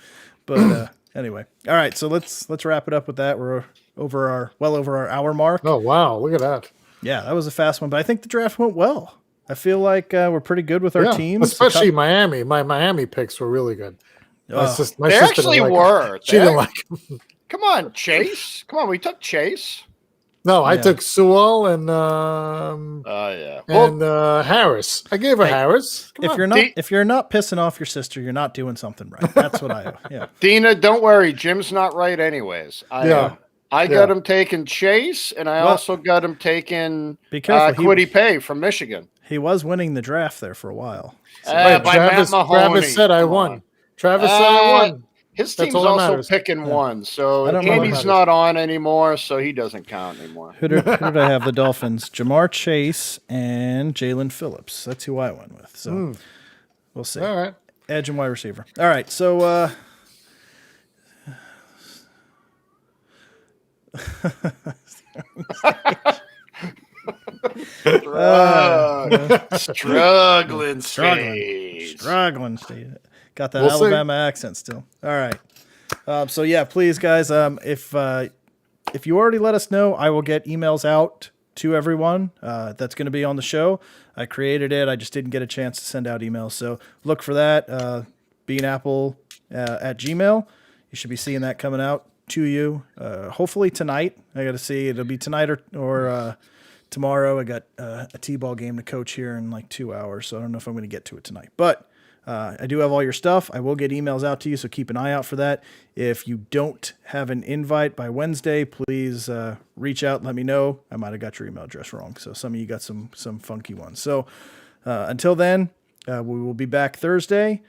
But Anyway, all right. So let's wrap it up with that. We're over our hour mark. Oh wow, look at that. Yeah, that was a fast one, but I think the draft went well. I feel like we're pretty good with our teams. Especially Miami. My Miami picks were really good. My They sister actually didn't like were. them. She didn't like them. Come on, Chase. Come on, we took Chase. No, I took Sewell and Yeah. and Harris. I gave her Harris. Come on. If you're not pissing off your sister, you're not doing something right. That's what Dina, don't worry. Jim's not right anyways. I got him taking Chase, and I also got him taking Kwity Paye from Michigan. He was winning the draft there for a while. So. Travis said I won. Travis said I won. His team's also picking one, so Andy's not on anymore, so he doesn't count anymore. Who did I have? The Dolphins, Jamar Chase and Jalen Phillips. That's who I went with. So we'll see. All right, edge and wide receiver. All right, so struggling state. Got that Alabama accent still. All right. So yeah, please, guys. If you already let us know, I will get emails out to everyone that's going to be on the show. I created it. I just didn't get a chance to send out emails. So look for that. Beanapple at Gmail. You should be seeing that coming out to you. Hopefully tonight. I got to see. It'll be tonight or tomorrow. I got a T-ball game to coach here in like 2 hours, so I don't know if I'm going to get to it tonight. But I do have all your stuff. I will get emails out to you, so keep an eye out for that. If you don't have an invite by Wednesday, please reach out and let me know. I might have got your email address wrong, so some of you got some funky ones. So until then, we will be back Thursday,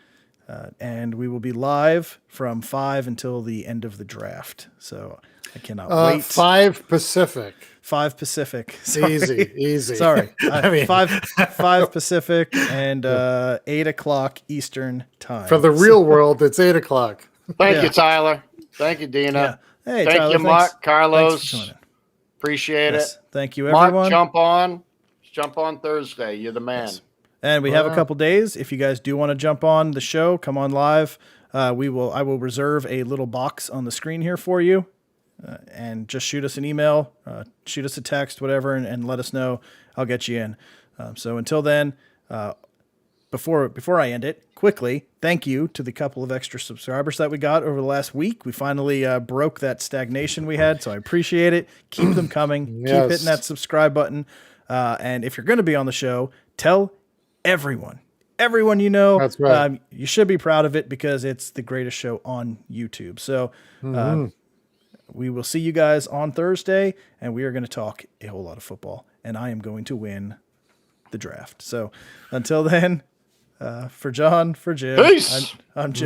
and we will be live from 5 until the end of the draft. So I cannot wait. 5 Pacific. 5 Pacific. Sorry. Easy. Sorry. I mean, 5 Pacific and 8 o'clock Eastern time. For the real world, it's 8 o'clock. Thank you, Tyler. Thank you, Dina. Yeah. Hey, Thank Tyler, you, Mark, Carlos. Thanks for joining. Appreciate it. Thank you, everyone. Mark, jump on. Jump on Thursday. You're the man. Yes. And we have a couple days. If you guys do want to jump on the show, come on live. I will reserve a little box on the screen here for you. And just shoot us an email, shoot us a text, whatever, and let us know. I'll get you in. So until then, before I end it, quickly, thank you to the couple of extra subscribers that we got over the last week. We finally broke that stagnation we had, so I appreciate it. Keep them coming. Yes. Keep hitting that subscribe button. And if you're going to be on the show, tell everyone you know. That's right. You should be proud of it because it's the greatest show on YouTube. So we will see you guys on Thursday, and we are going to talk a whole lot of football, and I am going to win the draft. So until then, for John, for Jim, Peace. I'm Jim.